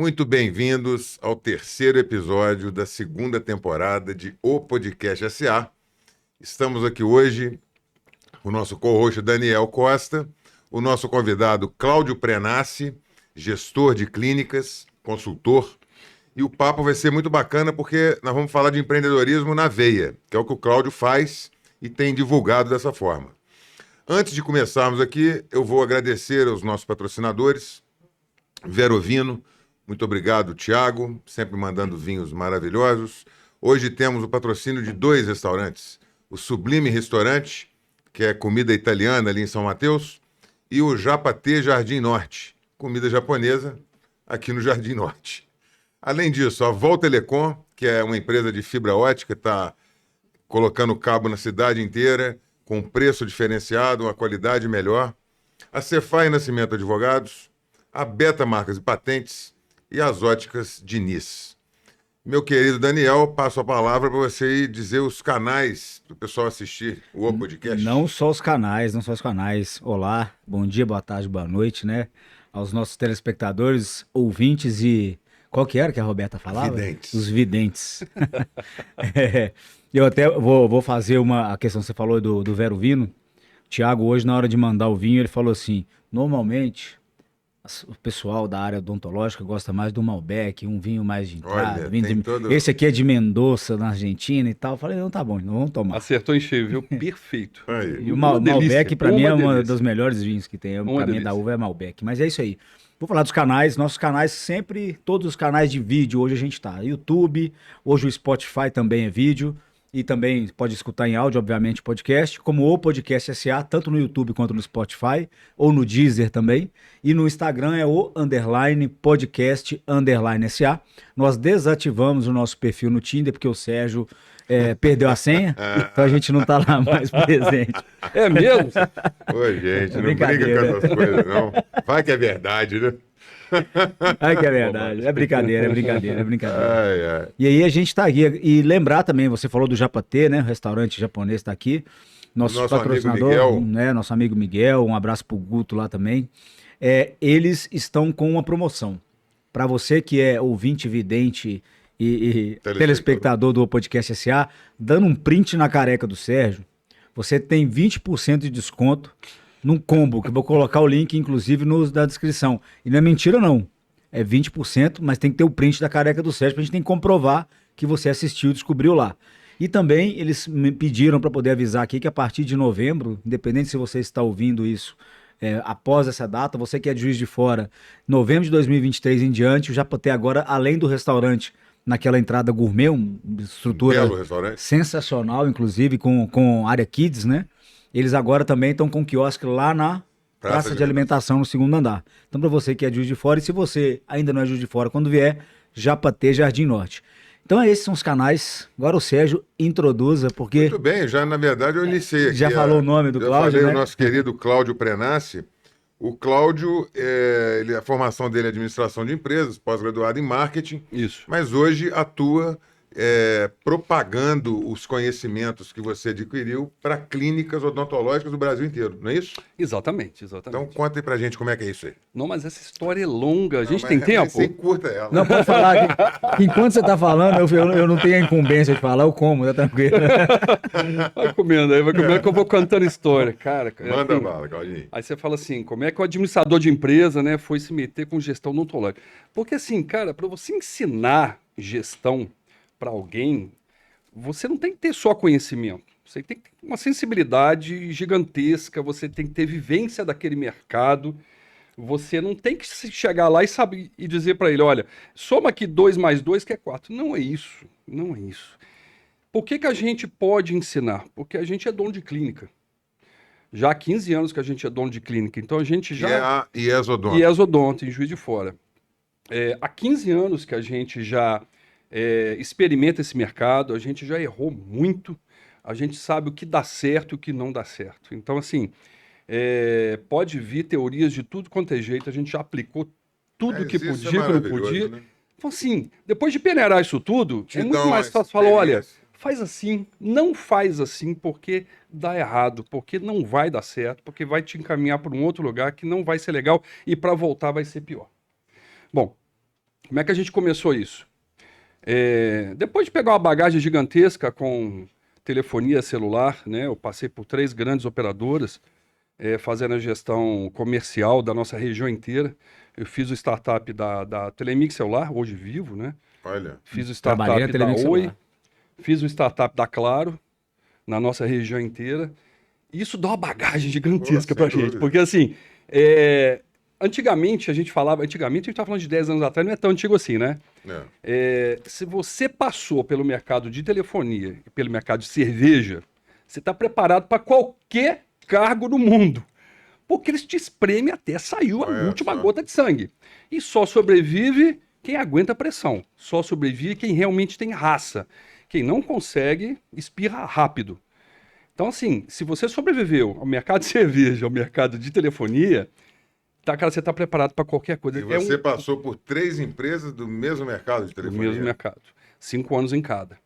Muito bem-vindos ao terceiro episódio da segunda temporada de O Podcast SA. Estamos aqui hoje com o nosso co-host Daniel Costa, o nosso convidado Cláudio Prenassi, gestor de clínicas, consultor. E o papo vai ser muito bacana porque nós vamos falar de empreendedorismo na veia, que é o que o Cláudio faz e tem divulgado dessa forma. Antes de começarmos aqui, eu vou agradecer aos nossos patrocinadores, Verovino. Muito obrigado, Thiago, sempre mandando vinhos maravilhosos. Hoje temos o patrocínio de 2 restaurantes, o Sublime Restaurante, que é comida italiana ali em São Mateus, e o Japatê Jardim Norte, comida japonesa aqui no Jardim Norte. Além disso, a Vol Telecom, que é uma empresa de fibra ótica, está colocando cabo na cidade inteira, com preço diferenciado, uma qualidade melhor. A Cefaz Nascimento Advogados, a Beta Marcas e Patentes e as óticas Diniz. Meu querido Daniel, passo a palavra para você dizer os canais para o pessoal assistir o podcast. Não só os canais. Olá, bom dia, boa tarde, boa noite, né? Aos nossos telespectadores, ouvintes e... Qual que era que a Roberta falava? Videntes. Os videntes. Eu até vou fazer a questão que você falou do Verovino. O Thiago, hoje, na hora de mandar o vinho, ele falou assim, normalmente... O pessoal da área odontológica gosta mais do Malbec, um vinho mais de entrada. Todo... Esse aqui é de Mendoza, na Argentina e tal. Eu falei, não, tá bom, não vamos tomar. Acertou em cheio, viu? Perfeito. E o Malbec, pra mim, é um dos melhores vinhos que tem. Pra mim, da uva é Malbec. Mas é isso aí. Vou falar dos canais. Nossos canais sempre, todos os canais de vídeo, hoje a gente tá. YouTube, hoje o Spotify também é vídeo. E também pode escutar em áudio, obviamente, podcast, como o Podcast SA, tanto no YouTube quanto no Spotify, ou no Deezer também. E no Instagram é o _podcast_SA. Nós desativamos o nosso perfil no Tinder, porque o Sérgio perdeu a senha, então a gente não tá lá mais presente. É mesmo? Oi, gente, não briga com essas coisas, não. Vai que é verdade, né? Ai, que é verdade. É brincadeira. Ai, ai. E aí a gente tá aqui. E lembrar também, você falou do Japatê, né? O restaurante japonês tá aqui. Nosso patrocinador, né? Nosso amigo Miguel. Um abraço pro Guto lá também. Eles estão com uma promoção. Para você que é ouvinte, vidente e telespectador do Podcast SA, dando um print na careca do Sérgio, você tem 20% de desconto num combo, que eu vou colocar o link, inclusive, na descrição. E não é mentira, não. É 20%, mas tem que ter o print da careca do Sérgio, pra gente tem que comprovar que você assistiu e descobriu lá. E também eles me pediram para poder avisar aqui que a partir de novembro, independente se você está ouvindo isso após essa data, você que é de Juiz de Fora, novembro de 2023 em diante, o Japatê agora, além do restaurante, naquela entrada gourmet, uma estrutura sensacional, inclusive, com área kids, né? Eles agora também estão com um quiosque lá na praça de alimentação no segundo andar. Então, para você que é de Juiz de Fora, e se você ainda não é Juiz de Fora, quando vier, Japatê Jardim Norte. Então, esses são os canais. Agora o Sérgio introduza, porque... Muito bem, na verdade, eu iniciei aqui. Já falou o nome do Cláudio, falei né? O nosso querido Cláudio Prenassi. O Cláudio, a formação dele é administração de empresas, pós-graduado em marketing. Isso. Mas hoje atua... propagando os conhecimentos que você adquiriu para clínicas odontológicas do Brasil inteiro, não é isso? Exatamente. Então conta aí pra gente como é que é isso aí. Não, mas essa história é longa. A gente tem tempo? Você curta ela. Não, pode falar. Que enquanto você tá falando, eu não tenho a incumbência de falar, eu como, tá tranquilo. Vai comendo que eu vou cantando história. Cara, Manda bala, Claudinho. Aí você fala assim, como é que o administrador de empresa, né, foi se meter com gestão odontológica? Porque assim, cara, para você ensinar gestão para alguém, você não tem que ter só conhecimento, você tem que ter uma sensibilidade gigantesca, você tem que ter vivência daquele mercado, você não tem que chegar lá e dizer para ele, olha, soma aqui 2 mais 2 que é 4. Não é isso. Por que a gente pode ensinar? Porque a gente é dono de clínica. Já há 15 anos que a gente é dono de clínica, então a gente já... E é odonto. E é odonto, em Juiz de Fora. Há 15 anos que a gente já... experimenta esse mercado, a gente já errou muito, a gente sabe o que dá certo e o que não dá certo. Então, assim, pode vir teorias de tudo quanto é jeito, a gente já aplicou tudo que podia, que não podia. Né? Então, assim, depois de peneirar isso tudo, é muito mais fácil falar, olha, faz assim, não faz assim porque dá errado, porque não vai dar certo, porque vai te encaminhar para um outro lugar que não vai ser legal e para voltar vai ser pior. Bom, Como é que a gente começou isso? Depois de pegar uma bagagem gigantesca com telefonia celular, né? Eu passei por 3 grandes operadoras, fazendo a gestão comercial da nossa região inteira. Eu fiz o startup da Telemix Celular, hoje vivo, né? Olha. Fiz o startup da Oi, fiz o startup da Claro, na nossa região inteira. E isso dá uma bagagem gigantesca pra gente. Porque assim, antigamente a gente estava falando de 10 anos atrás, não é tão antigo assim, né? Se você passou pelo mercado de telefonia e pelo mercado de cerveja, você está preparado para qualquer cargo no mundo. Porque eles te espremem até sair a última gota de sangue. E só sobrevive quem aguenta a pressão. Só sobrevive quem realmente tem raça. Quem não consegue, espirra rápido. Então, assim, se você sobreviveu ao mercado de cerveja, ao mercado de telefonia, cara, você está preparado para qualquer coisa. E você passou por 3 empresas do mesmo mercado de telefonia? Do mesmo mercado. 5 anos em cada.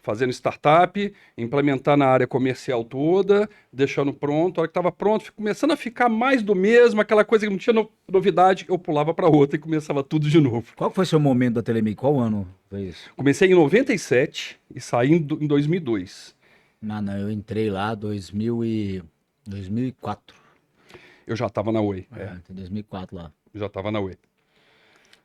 Fazendo startup, implementar na área comercial toda, deixando pronto. A hora que estava pronto, começando a ficar mais do mesmo, aquela coisa que não tinha novidade, eu pulava para outra e começava tudo de novo. Qual foi o seu momento da Telemix? Qual ano foi isso? Comecei em 97 e saí em 2002. Não, eu entrei lá em 2004. Eu já estava na Oi. Em 2004 lá. Já estava na Oi.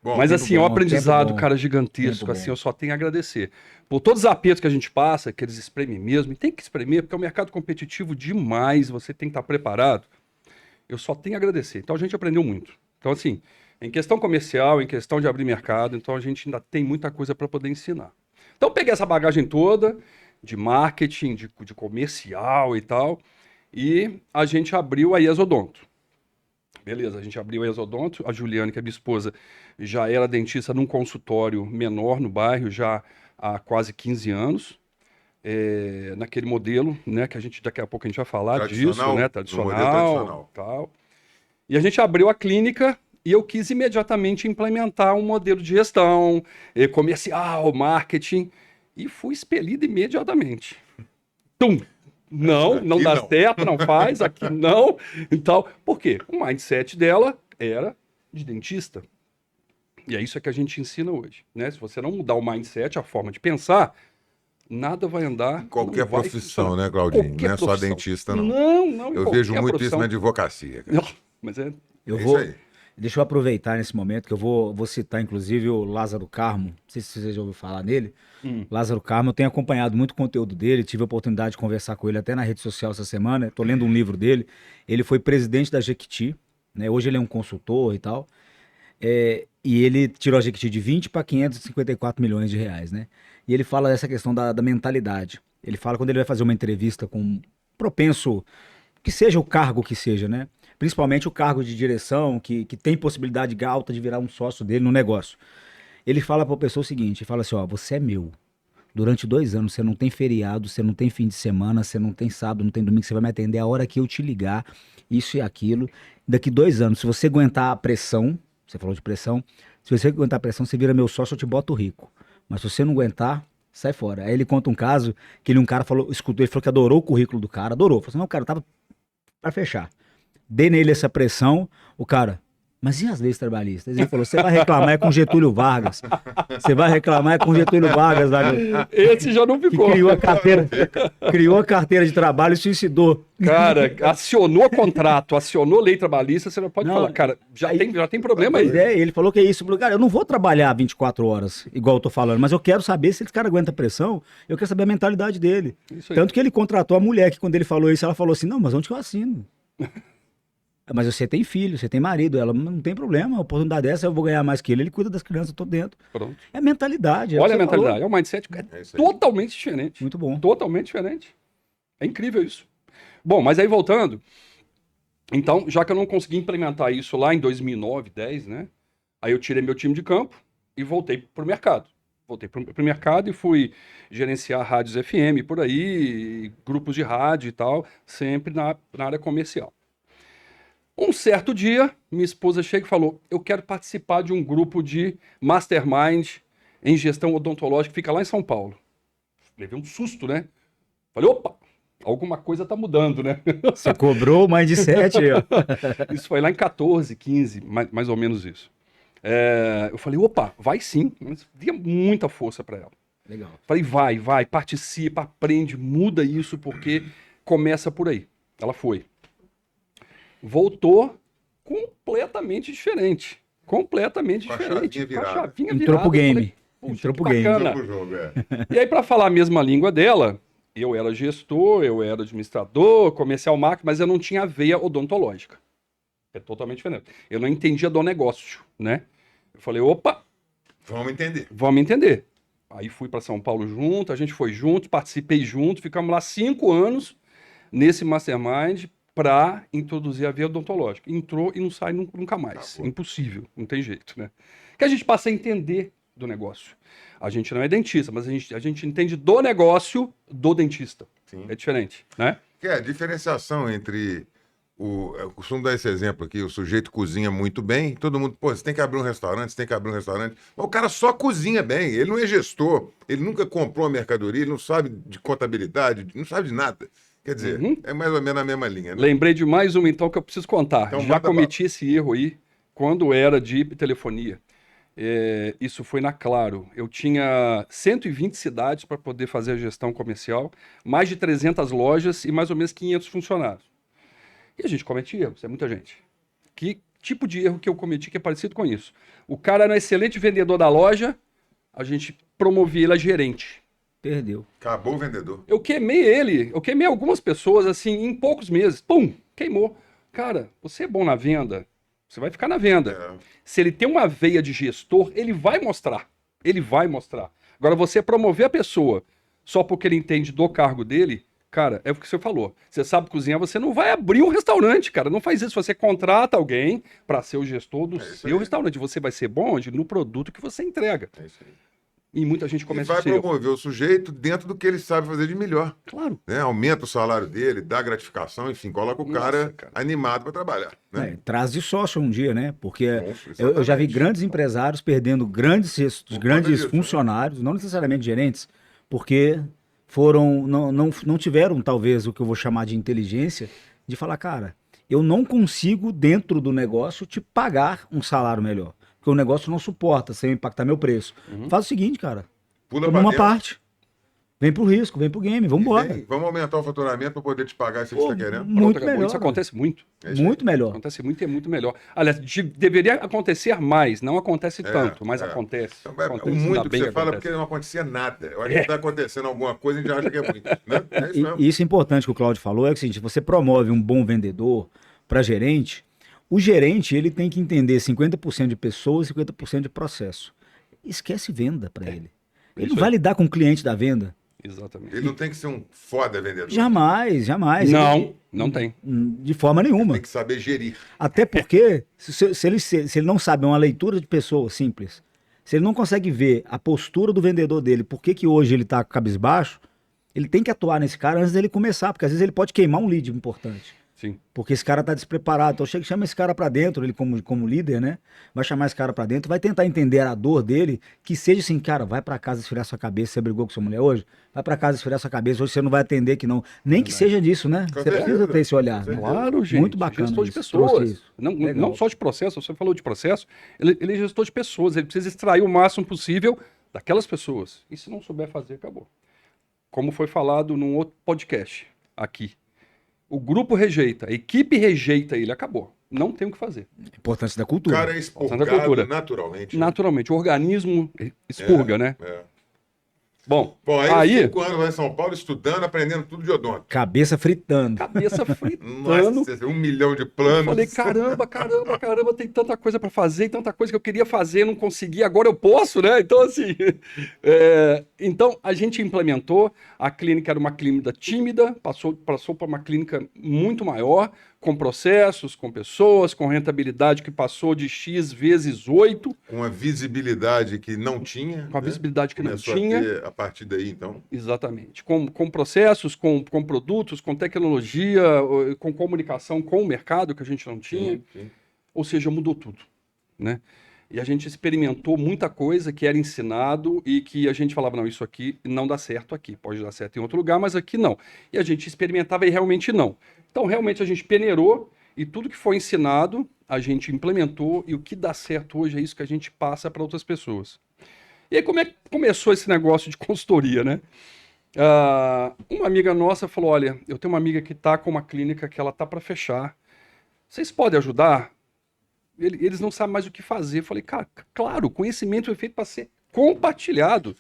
Bom, mas assim, é um aprendizado, cara, gigantesco, assim, eu só tenho a agradecer. Por todos os apertos que a gente passa, que eles espremem mesmo, e tem que espremer, porque é um mercado competitivo demais, você tem que estar preparado. Eu só tenho a agradecer. Então a gente aprendeu muito. Então assim, em questão comercial, em questão de abrir mercado, então a gente ainda tem muita coisa para poder ensinar. Então peguei essa bagagem toda, de marketing, de comercial e tal, e a gente abriu a IES Odonto. Beleza, a gente abriu a IES Odonto, a Juliane, que é minha esposa, já era dentista num consultório menor no bairro, já há quase 15 anos, naquele modelo, né, que daqui a pouco a gente vai falar disso, né, tradicional, tal. E a gente abriu a clínica e eu quis imediatamente implementar um modelo de gestão, comercial, marketing, e fui expelido imediatamente. Tum! Não dá certo, não faz, aqui não. Então, por quê? O mindset dela era de dentista. E é isso que a gente ensina hoje, né? Se você não mudar o mindset, a forma de pensar, nada vai andar. Qualquer profissão, né, Claudinho? Não é só dentista, não. Não. Eu vejo muito isso na advocacia. Cara. Não, mas isso aí. Deixa eu aproveitar nesse momento que eu vou citar, inclusive, o Lázaro Carmo. Não sei se você já ouviu falar nele. Lázaro Carmo, eu tenho acompanhado muito o conteúdo dele, tive a oportunidade de conversar com ele até na rede social essa semana. Estou lendo um livro dele. Ele foi presidente da Jequiti, né? Hoje ele é um consultor e tal. E ele tirou a Jequiti de 20 para 554 milhões de reais, né? E ele fala dessa questão da mentalidade. Ele fala quando ele vai fazer uma entrevista com um propenso, que seja o cargo que seja, né? Principalmente o cargo de direção, que tem possibilidade alta de virar um sócio dele no negócio. Ele fala para a pessoa o seguinte, ele fala assim, ó, você é meu. Durante 2 anos você não tem feriado, você não tem fim de semana, você não tem sábado, não tem domingo, você vai me atender a hora que eu te ligar, isso e aquilo. Daqui 2 anos, se você aguentar a pressão, você falou de pressão, se você aguentar a pressão, você vira meu sócio, eu te boto rico. Mas se você não aguentar, sai fora. Aí ele conta um caso que um cara escutou, ele falou que adorou o currículo do cara, adorou. Falou assim, não, cara, tava para fechar. Dei nele essa pressão, o cara, mas e as leis trabalhistas? Ele falou, você vai reclamar com Getúlio Vargas. Você vai reclamar com Getúlio Vargas. Esse já não ficou. Que criou a carteira de trabalho e suicidou. Cara, acionou contrato, acionou lei trabalhista, você não pode falar, cara, já tem problema aí. Ele falou que é isso. Cara, eu não vou trabalhar 24 horas, igual eu tô falando, mas eu quero saber se esse cara aguenta pressão, eu quero saber a mentalidade dele. Tanto que ele contratou a mulher, que quando ele falou isso, ela falou assim, não, mas onde que eu assino? Mas você tem filho, você tem marido, ela não tem problema, a oportunidade dessa eu vou ganhar mais que ele cuida das crianças, eu tô dentro. Pronto. É mentalidade. Olha a mentalidade, é um mindset totalmente diferente. Muito bom. Totalmente diferente. É incrível isso. Bom, mas aí voltando, então, já que eu não consegui implementar isso lá em 2009, 10, né? Aí eu tirei meu time de campo e voltei pro mercado. Voltei pro mercado e fui gerenciar rádios FM por aí, grupos de rádio e tal, sempre na área comercial. Um certo dia, minha esposa chega e falou, eu quero participar de um grupo de mastermind em gestão odontológica que fica lá em São Paulo. Levei um susto, né? Falei, opa, alguma coisa tá mudando, né? Você cobrou mais de 7, ó. Isso foi lá em 14, 15, mais ou menos isso. Eu falei, opa, vai sim. Mas dei muita força para ela. Legal. Falei, vai, participa, aprende, muda isso, porque começa por aí. Ela foi. Voltou completamente diferente. Completamente Com a diferente. chavinha Com a virada. chavinha Entrou virada. pro game. Falei, puxa, Entrou que pro game. bacana. Entrou pro jogo, E aí, para falar a mesma língua dela, eu era gestor, eu era administrador, comercial marketing, mas eu não tinha veia odontológica. É totalmente diferente. Eu não entendia do negócio, né? Eu falei, opa, Vamos entender. vamos entender. Aí fui para São Paulo junto, a gente foi junto, participei junto, ficamos lá 5 anos nesse mastermind para introduzir a veia odontológica. Entrou e não sai nunca mais. Acabou. Impossível, não tem jeito, né? Que a gente passa a entender do negócio. A gente não é dentista, mas a gente entende do negócio do dentista. Sim. É diferente, né? Que é a diferenciação entre eu costumo dar esse exemplo aqui, o sujeito cozinha muito bem, todo mundo, pô, você tem que abrir um restaurante, você tem que abrir um restaurante. Mas o cara só cozinha bem, ele não é gestor, ele nunca comprou a mercadoria, ele não sabe de contabilidade, não sabe de nada. Quer dizer, é mais ou menos a mesma linha, né? Lembrei de mais uma, então, que eu preciso contar. Então, já manda cometi esse erro aí quando era de telefonia. Isso foi na Claro. Eu tinha 120 cidades para poder fazer a gestão comercial, mais de 300 lojas e mais ou menos 500 funcionários. E a gente comete erros, é muita gente. Que tipo de erro que eu cometi que é parecido com isso? O cara era um excelente vendedor da loja, a gente promovia ele a gerente. Perdeu. Acabou o vendedor. Eu queimei algumas pessoas assim em poucos meses. Pum, queimou. Cara, você é bom na venda, você vai ficar na venda. É. Se ele tem uma veia de gestor, ele vai mostrar. Ele vai mostrar. Agora, você promover a pessoa só porque ele entende do cargo dele, cara, é o que você falou. Você sabe cozinhar, você não vai abrir um restaurante, cara. Não faz isso. Você contrata alguém para ser o gestor do seu aí. restaurante. Você vai ser bom onde? No produto que você entrega. É isso aí. E muita gente E começa vai a ser. promover o sujeito dentro do que ele sabe fazer de melhor. Claro. Né? Aumenta o salário dele, dá gratificação, enfim, coloca o Nossa, cara, cara. animado para trabalhar. Né? Traz de sócio um dia, né? Porque Nossa, eu já vi exatamente. grandes empresários perdendo grandes Por grandes conta disso, funcionários, não necessariamente gerentes, porque não tiveram, talvez, o que eu vou chamar de inteligência, de falar, cara, eu não consigo, dentro do negócio, te pagar um salário melhor. Porque o negócio não suporta sem impactar meu preço. Faz o seguinte, cara. Pula Toma pra uma dentro. parte. Vem pro risco, vem pro game, vamos embora. Vem, vamos aumentar o faturamento para poder te pagar isso que você está querendo. Muito Acabou. melhor. Isso acontece muito. É isso aí. Muito melhor. Acontece muito e é muito melhor. Aliás, deveria acontecer mais, não acontece tanto, mas acontece. Então, Acontece, o ainda muito que bem você fala acontece. porque não acontecia nada. Eu acho que está acontecendo alguma coisa e a gente acha que é muito. Né? É isso mesmo. E isso é importante que o Cláudio falou, é que o seguinte, você promove um bom vendedor para gerente, o gerente ele tem que entender 50% de pessoas e 50% de processo. Esquece venda para ele. Ele Isso não vai aí. lidar com o cliente da venda. Exatamente. Ele não tem que ser um foda vendedor. Jamais, jamais. Não tem. De forma nenhuma. Tem que saber gerir. Até porque, se ele não sabe uma leitura de pessoa simples, se ele não consegue ver a postura do vendedor dele, por que hoje ele está cabisbaixo, ele tem que atuar nesse cara antes dele começar, porque às vezes ele pode queimar um lead importante. Sim. Porque esse cara tá despreparado. Então chama esse cara pra dentro, ele como líder, né? Vai chamar esse cara pra dentro, vai tentar entender a dor dele, que seja assim, cara, vai pra casa esfriar sua cabeça, você brigou com sua mulher hoje? Vai pra casa esfriar sua cabeça, hoje você não vai atender que não. Nem que seja disso, né? Com Você certeza. precisa ter esse olhar. Com Né? Claro, gente. Muito bacana Gestor de isso. Trouxe pessoas. isso. Não, Legal. não só de processo, você falou de processo, ele é gestor de pessoas, ele precisa extrair o máximo possível daquelas pessoas. E se não souber fazer, acabou. Como foi falado num outro podcast aqui. O grupo rejeita, a equipe rejeita ele, acabou. Não tem o que fazer. Importância da O cultura. cara é Santa expurgado cultura. naturalmente. né? Naturalmente, o organismo expurga, né? É. Bom, Bom, aí, aí 5 anos lá em São Paulo estudando, aprendendo tudo de odonto. Cabeça fritando. cabeça fritando. Nossa, 1 milhão de planos. Falei, caramba, tem tanta coisa para fazer, e tanta coisa que eu queria fazer, não consegui, agora eu posso, né? Então, assim, então a gente implementou, a clínica era uma clínica tímida, passou para uma clínica muito maior, com processos, com pessoas, com rentabilidade que passou de X vezes 8, Com a visibilidade que não tinha. com a né? visibilidade que Começou não tinha. a ter a partir daí, então. Exatamente. Com processos, com produtos, com tecnologia, com comunicação com o mercado que a gente não tinha. Sim. Ou seja, mudou tudo, né? E a gente experimentou muita coisa que era ensinado e que a gente falava, não, isso aqui não dá certo aqui. Pode dar certo em outro lugar, mas aqui não. E a gente experimentava e realmente não. Então, realmente, a gente peneirou E tudo que foi ensinado, a gente implementou, e o que dá certo hoje é isso que a gente passa para outras pessoas. E aí, como é que começou esse negócio de consultoria, né? Uma amiga nossa falou, olha, eu tenho uma amiga que está com uma clínica que ela tá para fechar. Vocês podem ajudar? Eles não sabem mais o que fazer. Eu falei, cara, claro, o conhecimento é feito para ser compartilhado.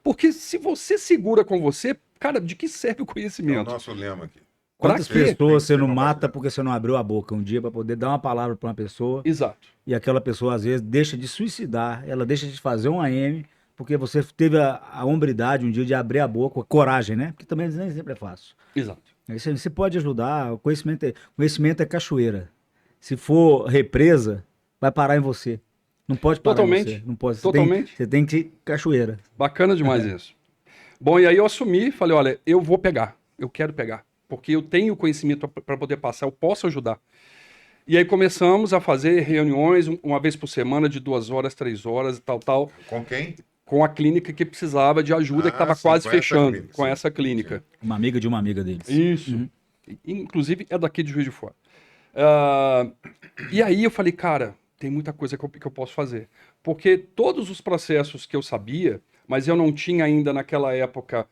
Porque se você segura com você, cara, de que serve o conhecimento? É o nosso lema aqui. Quantas pessoas você não mata porque você não abriu a boca um dia para poder dar uma palavra para uma pessoa? Exato. E aquela pessoa, às vezes, deixa de suicidar, ela deixa de fazer um AM, porque você teve a hombridade um dia de abrir a boca, a coragem, né? Porque também nem sempre é fácil. Exato. Aí você pode ajudar, o conhecimento é cachoeira. Se for represa, vai parar em você. Não pode parar em você. Não pode. Você tem que ir cachoeira. Bacana demais isso. Bom, e aí eu assumi, falei, olha, eu vou pegar, eu quero pegar. Porque eu tenho conhecimento para poder passar, eu posso ajudar. E aí começamos a fazer reuniões uma vez por semana, de 2 horas, 3 horas e tal. Com quem? Com a clínica que precisava de ajuda, que estava quase fechando, com essa clínica. Uma amiga de uma amiga deles. Isso. Uhum. Inclusive é daqui de Juiz de Fora. E aí eu falei, cara, tem muita coisa que eu posso fazer. Porque todos os processos que eu sabia, mas eu não tinha ainda naquela época...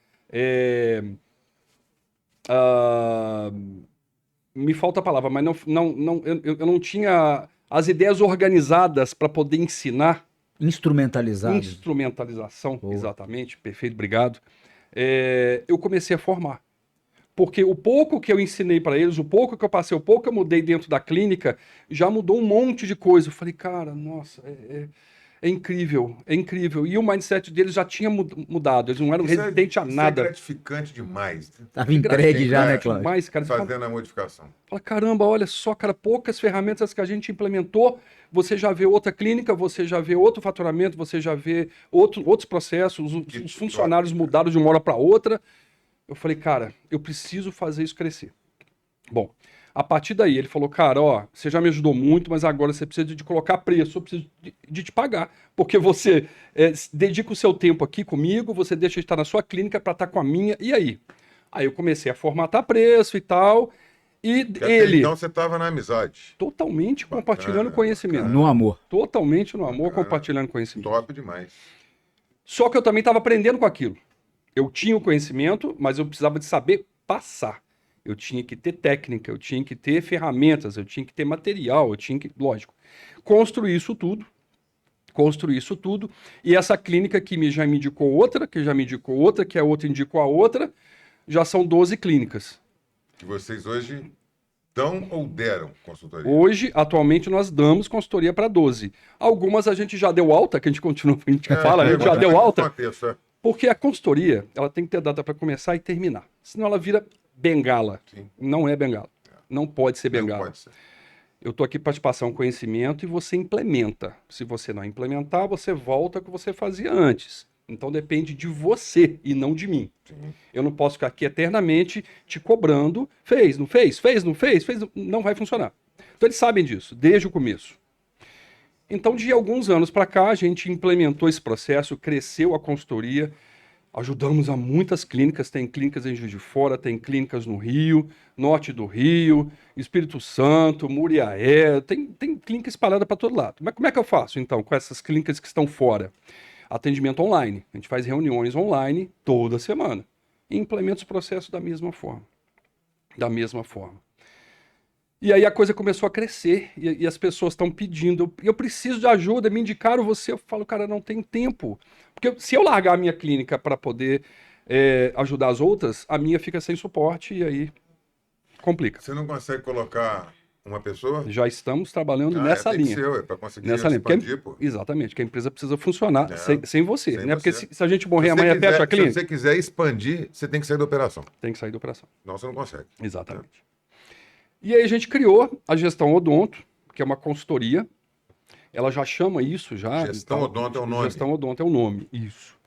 me falta a palavra, mas eu não tinha as ideias organizadas para poder ensinar. Instrumentalização, exatamente, perfeito, obrigado. Eu comecei a formar. Porque o pouco que eu ensinei para eles, o pouco que eu passei, o pouco que eu mudei dentro da clínica, já mudou um monte de coisa. Eu falei, cara, nossa, é incrível, é incrível. E o mindset deles já tinha mudado, eles não eram resistentes a nada. Isso é gratificante demais. Tava entregue já, né, Cláudio? Demais, cara. Fazendo a modificação. Fala, caramba, olha só, cara, poucas ferramentas que a gente implementou, você já vê outra clínica, você já vê outro faturamento, você já vê outros processos, os funcionários mudaram de uma hora para outra. Eu falei, cara, eu preciso fazer isso crescer. Bom, a partir daí ele falou, cara, ó, você já me ajudou muito, mas agora você precisa de colocar preço, eu preciso de te pagar, porque você dedica o seu tempo aqui comigo, você deixa de estar na sua clínica para estar com a minha, e aí? Aí eu comecei a formatar preço e tal, e ele... Então você estava na amizade. Totalmente compartilhando conhecimento. No amor. Totalmente no amor, compartilhando conhecimento. Top demais. Só que eu também estava aprendendo com aquilo. Eu tinha o conhecimento, mas eu precisava de saber passar. Eu tinha que ter técnica, eu tinha que ter ferramentas, eu tinha que ter material, eu tinha que, lógico, construir isso tudo. E essa clínica que já me indicou outra, que já me indicou outra, que a outra indicou a outra, já são 12 clínicas. Que vocês hoje dão ou deram consultoria? Hoje, atualmente, nós damos consultoria para 12. Algumas a gente já deu alta, que a gente continua, a gente fala, a gente já deu alta. Porque a consultoria, ela tem que ter data para começar e terminar. Senão ela vira bengala. Sim. Não é bengala. Não pode ser bengala. Não pode ser. Eu estou aqui para te passar um conhecimento e você implementa. Se você não implementar, você volta ao que você fazia antes. Então depende de você e não de mim. Sim. Eu não posso ficar aqui eternamente te cobrando. Fez, não fez? Fez, não fez? Fez, não vai funcionar. Então eles sabem disso, desde o começo. Então, de alguns anos para cá, a gente implementou esse processo, cresceu a consultoria, ajudamos a muitas clínicas, tem clínicas em Juiz de Fora, tem clínicas no Rio, norte do Rio, Espírito Santo, Muriaé, tem clínica espalhada para todo lado. Mas como é que eu faço, então, com essas clínicas que estão fora? Atendimento online. A gente faz reuniões online toda semana e implementa os processos da mesma forma. E aí a coisa começou a crescer e as pessoas estão pedindo, eu preciso de ajuda, me indicaram você. Eu falo, cara, não tenho tempo. Porque se eu largar a minha clínica para poder ajudar as outras, a minha fica sem suporte e aí complica. Você não consegue colocar uma pessoa? Já estamos trabalhando nessa linha. Para conseguir nessa expandir, linha. Exatamente, que a empresa precisa funcionar sem você. Sem né? você. Porque se a gente morrer amanhã, fecha a clínica. Se você quiser expandir, você tem que sair da operação. Tem que sair da operação. Não, você não consegue. Exatamente. E aí a gente criou a Gestão Odonto, que é uma consultoria. Ela já chama isso já. Gestão Odonto é o nome. Gestão Odonto é o nome, isso.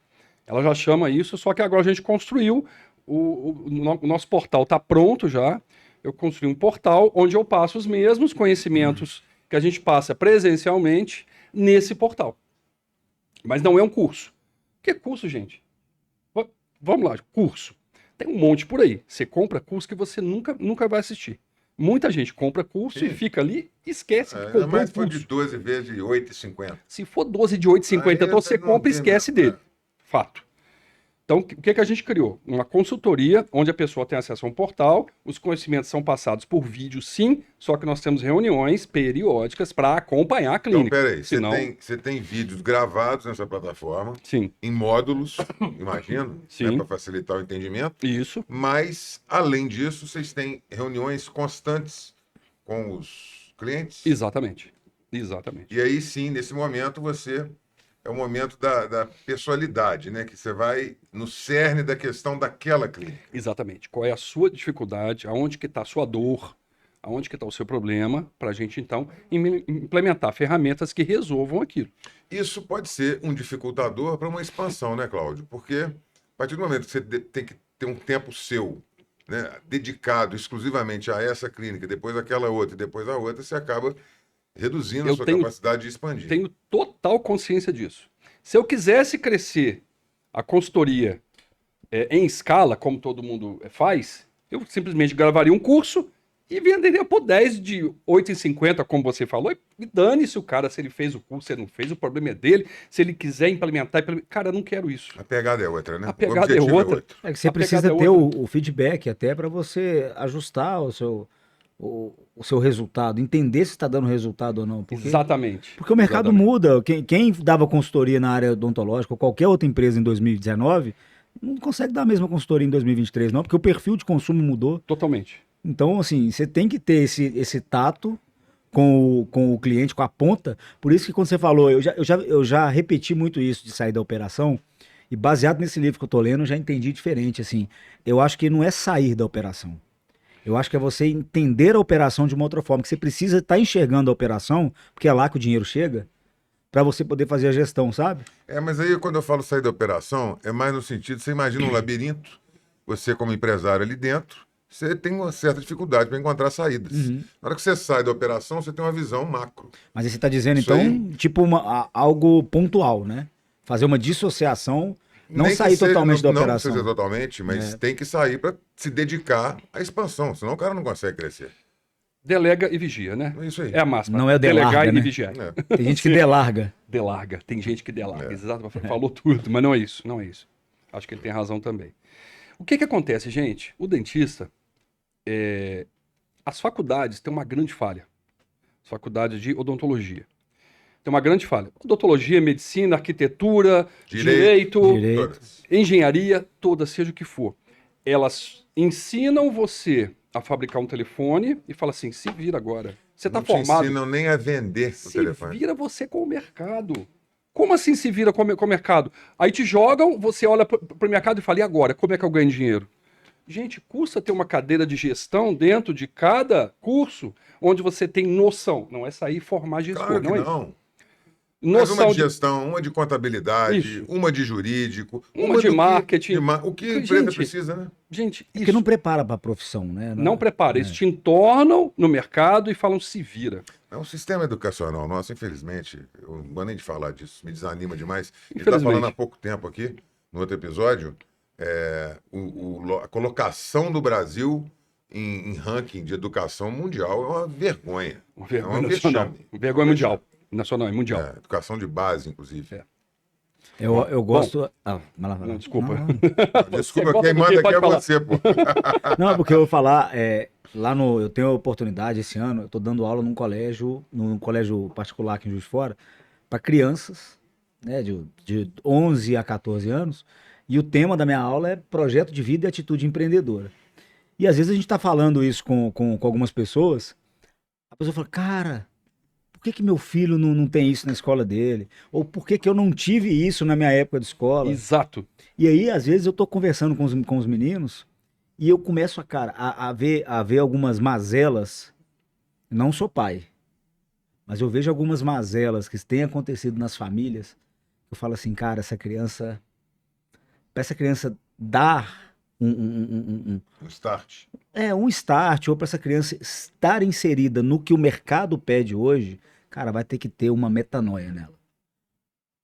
Ela já chama isso, só que agora a gente construiu, o nosso portal está pronto já. Eu construí um portal onde eu passo os mesmos conhecimentos que a gente passa presencialmente nesse portal. Mas não é um curso. O que é curso, gente? Vamos lá, curso. Tem um monte por aí. Você compra curso que você nunca vai assistir. Muita gente compra curso e fica ali e esquece que comprou mais o for curso. de 12 vezes de 8,50. Se for 12 de 8,50, então você compra e esquece dele. Fato. Então, o que a gente criou? Uma consultoria onde a pessoa tem acesso a um portal, os conhecimentos são passados por vídeo, sim, só que nós temos reuniões periódicas para acompanhar a clínica. Então, peraí, você tem vídeos gravados nessa plataforma, sim, em módulos, imagino, sim, para facilitar o entendimento. Isso. Mas, além disso, vocês têm reuniões constantes com os clientes. Exatamente. Exatamente. E aí, sim, nesse momento, é o momento da pessoalidade, né? Que você vai no cerne da questão daquela clínica. Exatamente. Qual é a sua dificuldade, aonde que está a sua dor, aonde que está o seu problema, para a gente, então, implementar ferramentas que resolvam aquilo. Isso pode ser um dificultador para uma expansão, né, Cláudio? Porque a partir do momento que você tem que ter um tempo seu, né, dedicado exclusivamente a essa clínica, depois aquela outra e depois a outra, você acaba reduzindo a sua capacidade de expandir. Tenho total consciência disso. Se eu quisesse crescer a consultoria em escala, como todo mundo faz, eu simplesmente gravaria um curso e venderia por 10 de 8,50, como você falou, e dane-se o cara se ele fez o curso, se ele não fez, o problema é dele. Se ele quiser implementar, cara, eu não quero isso. A pegada é outra, né? A pegada é outra. É que você precisa ter o feedback até para você ajustar o seu resultado, entender se está dando resultado ou não. Exatamente. Porque o mercado muda. Quem dava consultoria na área odontológica ou qualquer outra empresa em 2019 não consegue dar a mesma consultoria em 2023, não, porque o perfil de consumo mudou. Totalmente. Então, assim, você tem que ter esse tato com o cliente, com a ponta. Por isso que quando você falou, eu já repeti muito isso de sair da operação, e baseado nesse livro que eu tô lendo, eu já entendi diferente, assim. Eu acho que não é sair da operação. Eu acho que é você entender a operação de uma outra forma, que você precisa estar enxergando a operação, porque é lá que o dinheiro chega, para você poder fazer a gestão, sabe? Mas aí quando eu falo sair da operação, é mais no sentido, você imagina um labirinto, você como empresário ali dentro, você tem uma certa dificuldade para encontrar saídas. Uhum. Na hora que você sai da operação, você tem uma visão macro. Mas aí você está dizendo, isso então, aí... tipo algo pontual, né? Fazer uma dissociação, não sair totalmente da operação. Não seja totalmente, mas tem que sair para se dedicar à expansão, senão o cara não consegue crescer. Delega e vigia, né? Isso aí. É a máxima. Não é delegar, né? E vigiar. Tem gente que delarga. Delarga. Tem gente que delarga. Exato. Falou tudo, mas não é isso. Não é isso. Acho que ele tem razão também. O que acontece, gente? O dentista, as faculdades têm uma grande falha. As faculdades de odontologia. Tem uma grande falha. Odontologia, medicina, arquitetura, direito, engenharia, todas, seja o que for. Elas ensinam você a fabricar um telefone e fala assim, se vira agora. Você está formado. Não ensinam nem a vender o telefone. Se vira você com o mercado. Como assim se vira com o mercado? Aí te jogam, você olha para o mercado e fala, e agora? Como é que eu ganho dinheiro? Gente, custa ter uma cadeira de gestão dentro de cada curso, onde você tem noção. Não é sair e formar gestor, claro que não é não. isso. Noção mas uma de gestão, uma de contabilidade, isso. Uma de jurídico, uma de marketing. O que a empresa precisa, né? Gente, isso. Porque não prepara para a profissão, né? Não prepara. Eles te entornam no mercado e falam se vira. É um sistema educacional nosso, infelizmente, eu não vou nem de falar disso, me desanima demais. Ele está falando há pouco tempo aqui, no outro episódio, a colocação do Brasil em ranking de educação mundial é uma vergonha. Uma vergonha nacional. Vergonha mundial. Nacional e mundial. Educação de base, inclusive. Eu gosto... Não, desculpa. Não. Desculpa, quem manda aqui é você, pô. Não, porque eu vou falar... eu tenho a oportunidade esse ano, eu estou dando aula num colégio particular aqui em Juiz de Fora, para crianças, né, de 11 a 14 anos, e o tema da minha aula é projeto de vida e atitude empreendedora. E às vezes a gente está falando isso com algumas pessoas, a pessoa fala, cara, por que meu filho não tem isso na escola dele? Ou por que eu não tive isso na minha época de escola? Exato. E aí, às vezes, eu estou conversando com os meninos e eu começo a ver algumas mazelas. Não sou pai, mas eu vejo algumas mazelas que têm acontecido nas famílias. Eu falo assim, cara, para essa criança dar um start. Um start, ou para essa criança estar inserida no que o mercado pede hoje, cara, vai ter que ter uma metanoia nela.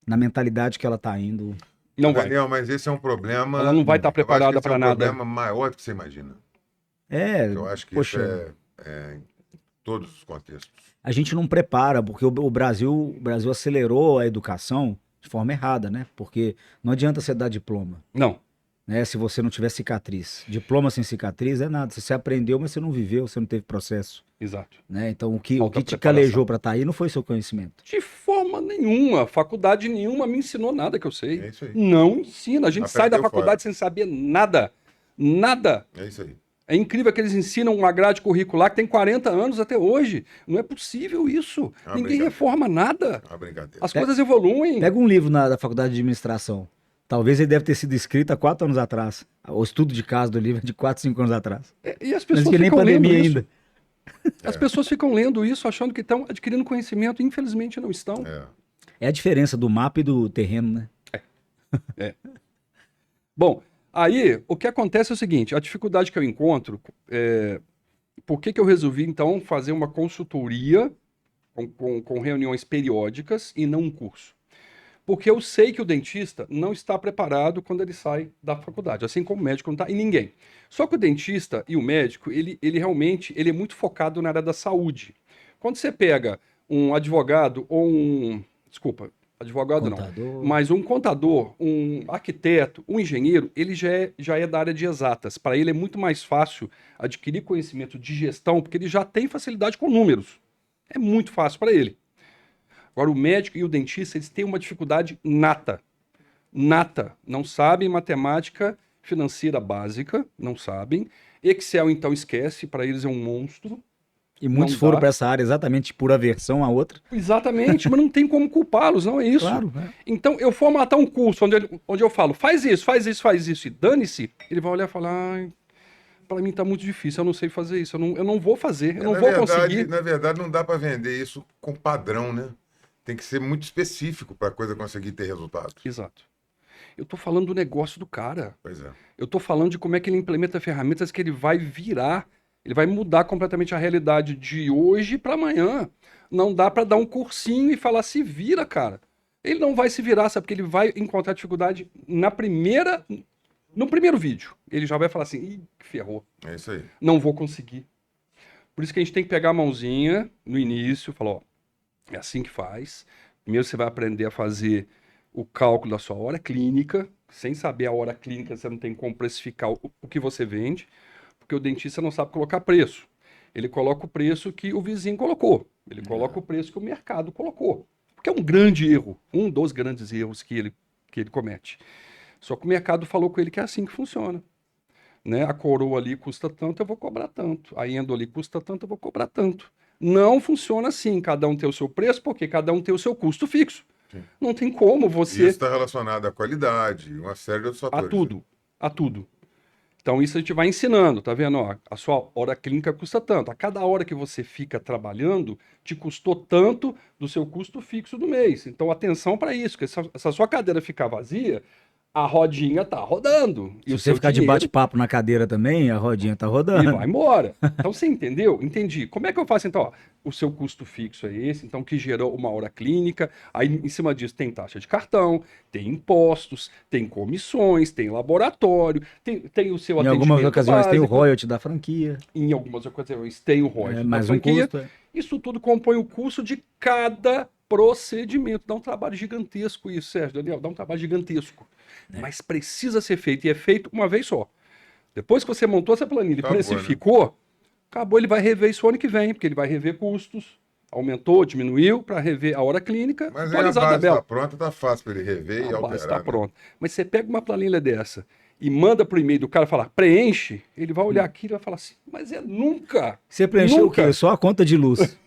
Na mentalidade que ela tá indo. Não Daniel, mas esse é um problema... Ela não vai estar preparada para nada. É um problema maior do que você imagina. Eu acho que isso em todos os contextos. A gente não prepara, porque o Brasil acelerou a educação de forma errada, né? Porque não adianta você dar diploma. Não. Né? Se você não tiver cicatriz. Diploma sem cicatriz é nada. Você aprendeu, mas você não viveu, você não teve processo. Exato. Né? Então, o que te preparação. calejou para estar aí não foi seu conhecimento. De forma nenhuma. Faculdade nenhuma me ensinou nada que eu sei. É isso aí. Não ensina. A gente sai da faculdade sem saber nada. Nada. É isso aí. É incrível que eles ensinam uma grade curricular que tem 40 anos até hoje. Não é possível isso. Ninguém reforma nada. É uma brincadeira. As coisas evoluem. Pega um livro da faculdade de administração. Talvez ele deve ter sido escrito há 4 anos atrás. O estudo de caso do livro é de 4, 5 anos atrás. E as pessoas Mas que nem ficam lendo pandemia isso. ainda. As pessoas ficam lendo isso achando que estão adquirindo conhecimento. Infelizmente não estão. É a diferença do mapa e do terreno, né? Bom, aí o que acontece é o seguinte, a dificuldade que eu encontro, por que eu resolvi então fazer uma consultoria com reuniões periódicas e não um curso? Porque eu sei que o dentista não está preparado quando ele sai da faculdade, assim como o médico não está, e ninguém. Só que o dentista e o médico, ele realmente é muito focado na área da saúde. Quando você pega um advogado ou advogado Contador. não, mas um contador, um arquiteto, um engenheiro, ele já é da área de exatas. Para ele é muito mais fácil adquirir conhecimento de gestão, porque ele já tem facilidade com números. É muito fácil para ele. Agora, o médico e o dentista, eles têm uma dificuldade nata. Nata. Não sabem matemática financeira básica, não sabem. Excel, então, esquece, para eles é um monstro. E muitos foram para essa área exatamente por aversão à outra. Exatamente, mas não tem como culpá-los, não é isso. Claro, né? Então, eu formatar um curso onde eu falo, faz isso, e dane-se, ele vai olhar e falar, para mim tá muito difícil, eu não sei fazer isso, eu não vou fazer, eu não vou conseguir. Na verdade, não dá para vender isso com padrão, né? Tem que ser muito específico para a coisa conseguir ter resultado. Exato. Eu tô falando do negócio do cara. Pois é. Eu tô falando de como é que ele implementa ferramentas que ele vai virar. Ele vai mudar completamente a realidade de hoje para amanhã. Não dá para dar um cursinho e falar se vira, cara. Ele não vai se virar, sabe? Porque ele vai encontrar dificuldade no primeiro vídeo. Ele já vai falar assim, ih, ferrou. É isso aí. Não vou conseguir. Por isso que a gente tem que pegar a mãozinha no início e falar, ó, é assim que faz. Primeiro você vai aprender a fazer o cálculo da sua hora clínica. Sem saber a hora clínica, você não tem como precificar o que você vende. Porque o dentista não sabe colocar preço. Ele coloca o preço que o vizinho colocou. Ele coloca o preço que o mercado colocou. Porque é um grande erro. Um dos grandes erros que ele comete. Só que o mercado falou com ele que é assim que funciona. Né? A coroa ali custa tanto, eu vou cobrar tanto. A endo ali custa tanto, eu vou cobrar tanto. Não funciona assim. Cada um tem o seu preço, porque cada um tem o seu custo fixo. Sim. Não tem como você... Isso está relacionado à qualidade, uma série de outros fatores. A tudo. Então isso a gente vai ensinando, tá vendo? Ó, a sua hora clínica custa tanto. A cada hora que você fica trabalhando, te custou tanto do seu custo fixo do mês. Então atenção para isso, porque se a sua cadeira ficar vazia, a rodinha tá rodando. E se você ficar de bate-papo na cadeira também, a rodinha tá rodando. E vai embora. Então você entendeu? Entendi. Como é que eu faço então? Ó, o seu custo fixo é esse, então que gerou uma hora clínica. Aí em cima disso tem taxa de cartão, tem impostos, tem comissões, tem laboratório, tem o seu atendimento. Em algumas ocasiões tem o royalty da franquia. Em algumas ocasiões tem o royalty da mais franquia. Um custo. Isso tudo compõe o custo de cada procedimento. Dá um trabalho gigantesco isso, Sérgio, Daniel, dá um trabalho gigantesco. Mas precisa ser feito, e é feito uma vez só. Depois que você montou essa planilha e precificou, né? Acabou, ele vai rever isso ano que vem, porque ele vai rever custos, aumentou, diminuiu, para rever a hora clínica. Mas aí a base está pronta, está fácil para ele rever e alterar. A base está pronta. Mas você pega uma planilha dessa e manda pro e-mail do cara falar, preenche, ele vai olhar aqui e vai falar assim, mas nunca. Você preencheu o quê? Só a conta de luz.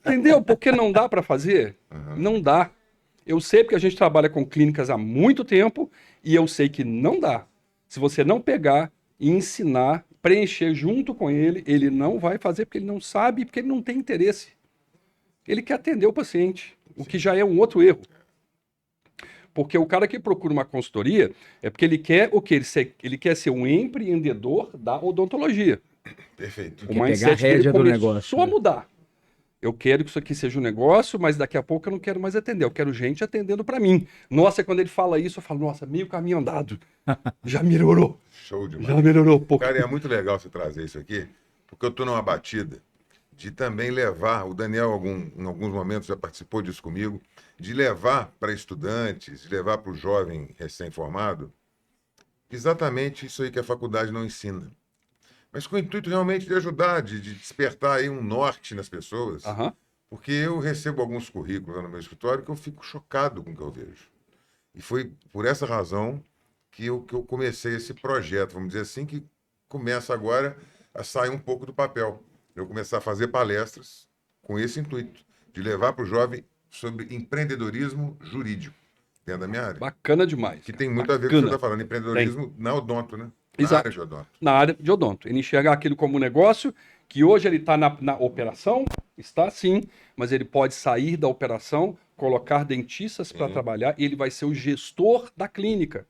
Entendeu? Porque não dá para fazer? Não dá. Eu sei porque a gente trabalha com clínicas há muito tempo e eu sei que não dá. Se você não pegar e ensinar, preencher junto com ele, ele não vai fazer porque ele não sabe, porque ele não tem interesse. Ele quer atender o paciente, o que já é um outro erro. Porque o cara que procura uma consultoria é porque ele quer o quê? Ele quer ser um empreendedor da odontologia. Perfeito. O mindset pegar a rédea do negócio. Só mudar. Eu quero que isso aqui seja um negócio, mas daqui a pouco eu não quero mais atender. Eu quero gente atendendo para mim. Nossa, quando ele fala isso, eu falo, nossa, meio caminho andado. Já melhorou. Show demais. Já melhorou um pouco. Cara, é muito legal você trazer isso aqui, porque eu estou numa batida de também levar, o Daniel em alguns momentos já participou disso comigo, de levar para estudantes, de levar para o jovem recém-formado, exatamente isso aí que a faculdade não ensina. Mas com o intuito realmente de ajudar, de despertar aí um norte nas pessoas. Aham. Porque eu recebo alguns currículos lá no meu escritório que eu fico chocado com o que eu vejo. E foi por essa razão que eu comecei esse projeto, vamos dizer assim, que começa agora a sair um pouco do papel. Eu começar a fazer palestras com esse intuito, de levar para o jovem sobre empreendedorismo jurídico, dentro da minha área. Bacana demais. Que tem muito a ver com o que você está falando, empreendedorismo na odonto, né? Na área de odonto. Na área de odonto. Ele enxergar aquilo como um negócio, que hoje ele está na operação, está sim, mas ele pode sair da operação, colocar dentistas para trabalhar e ele vai ser o gestor da clínica.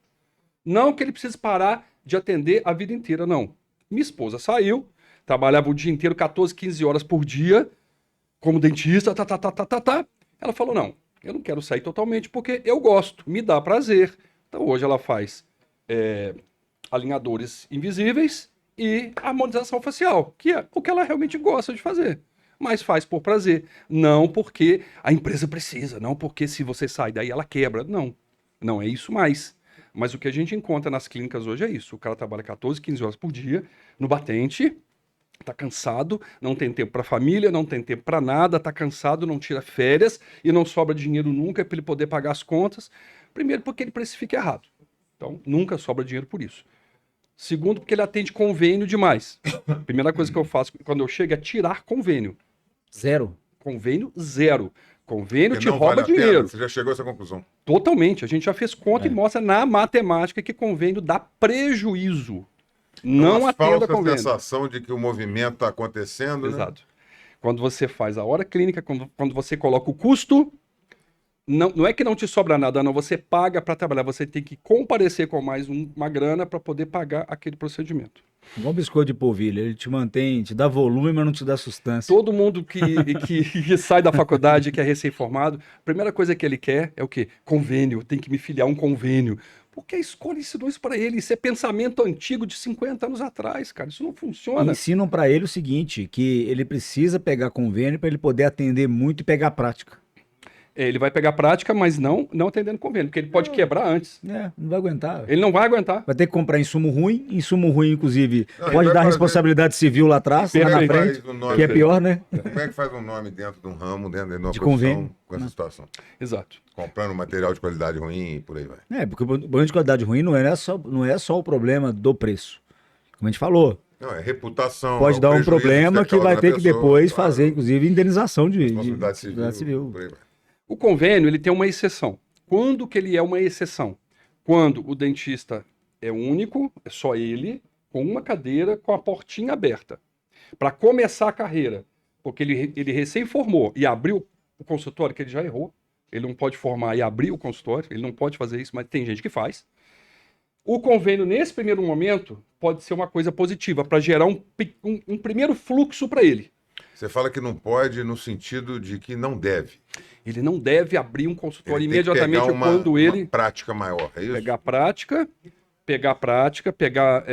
Não que ele precise parar de atender a vida inteira, não. Minha esposa saiu, trabalhava o dia inteiro, 14, 15 horas por dia, como dentista, Ela falou, não, eu não quero sair totalmente porque eu gosto, me dá prazer. Então hoje ela faz alinhadores invisíveis e harmonização facial, que é o que ela realmente gosta de fazer. Mas faz por prazer, não porque a empresa precisa, não porque se você sai daí ela quebra. Não, não é isso mais. Mas o que a gente encontra nas clínicas hoje é isso. O cara trabalha 14, 15 horas por dia no batente, tá cansado, não tem tempo para família, não tem tempo para nada, tá cansado, não tira férias e não sobra dinheiro nunca para ele poder pagar as contas. Primeiro, porque ele precifica errado. Então, nunca sobra dinheiro por isso. Segundo, porque ele atende convênio demais. A primeira coisa que eu faço quando eu chego é tirar convênio. Zero. Convênio zero. Convênio Porque te rouba dinheiro. Você já chegou a essa conclusão. Totalmente. A gente já fez conta e mostra na matemática que convênio dá prejuízo. Não atenda convênio. A sensação de que o movimento está acontecendo. Exato. Né? Quando você faz a hora clínica, quando você coloca o custo, não é que não te sobra nada, não. Você paga para trabalhar. Você tem que comparecer com mais uma grana para poder pagar aquele procedimento. Igual biscoito de polvilho, ele te mantém, te dá volume, mas não te dá sustância. Todo mundo que sai da faculdade, que é recém-formado, a primeira coisa que ele quer é o quê? Convênio, tem que me filiar a um convênio. Porque a escola ensinou isso para ele. Isso é pensamento antigo de 50 anos atrás, cara. Isso não funciona. Ensinam para ele o seguinte, que ele precisa pegar convênio para ele poder atender muito e pegar prática. Ele vai pegar prática, mas não atendendo convênio, porque ele pode quebrar antes. Não vai aguentar. Ele não vai aguentar. Vai ter que comprar insumo ruim, inclusive, pode dar responsabilidade civil lá atrás, lá na frente, que é pior, né? Como é que faz um nome dentro de um ramo, dentro de uma de convênio com essa situação? Exato. Comprando material de qualidade ruim e por aí vai. Porque o problema de qualidade ruim não é só o problema do preço. Como a gente falou. Não, é reputação. Pode dar um problema que vai ter que depois fazer, inclusive, indenização de responsabilidade civil. Por aí vai. O convênio, ele tem uma exceção. Quando que ele é uma exceção? Quando o dentista é único, é só ele, com uma cadeira, com a portinha aberta. Para começar a carreira. Porque ele recém-formou e abriu o consultório, que ele já errou. Ele não pode formar e abrir o consultório. Ele não pode fazer isso, mas tem gente que faz. O convênio, nesse primeiro momento, pode ser uma coisa positiva, para gerar um primeiro fluxo para ele. Você fala que não pode no sentido de que não deve. Ele não deve abrir um consultório ele imediatamente tem que quando ele... uma prática maior, é isso? Pegar prática, pegar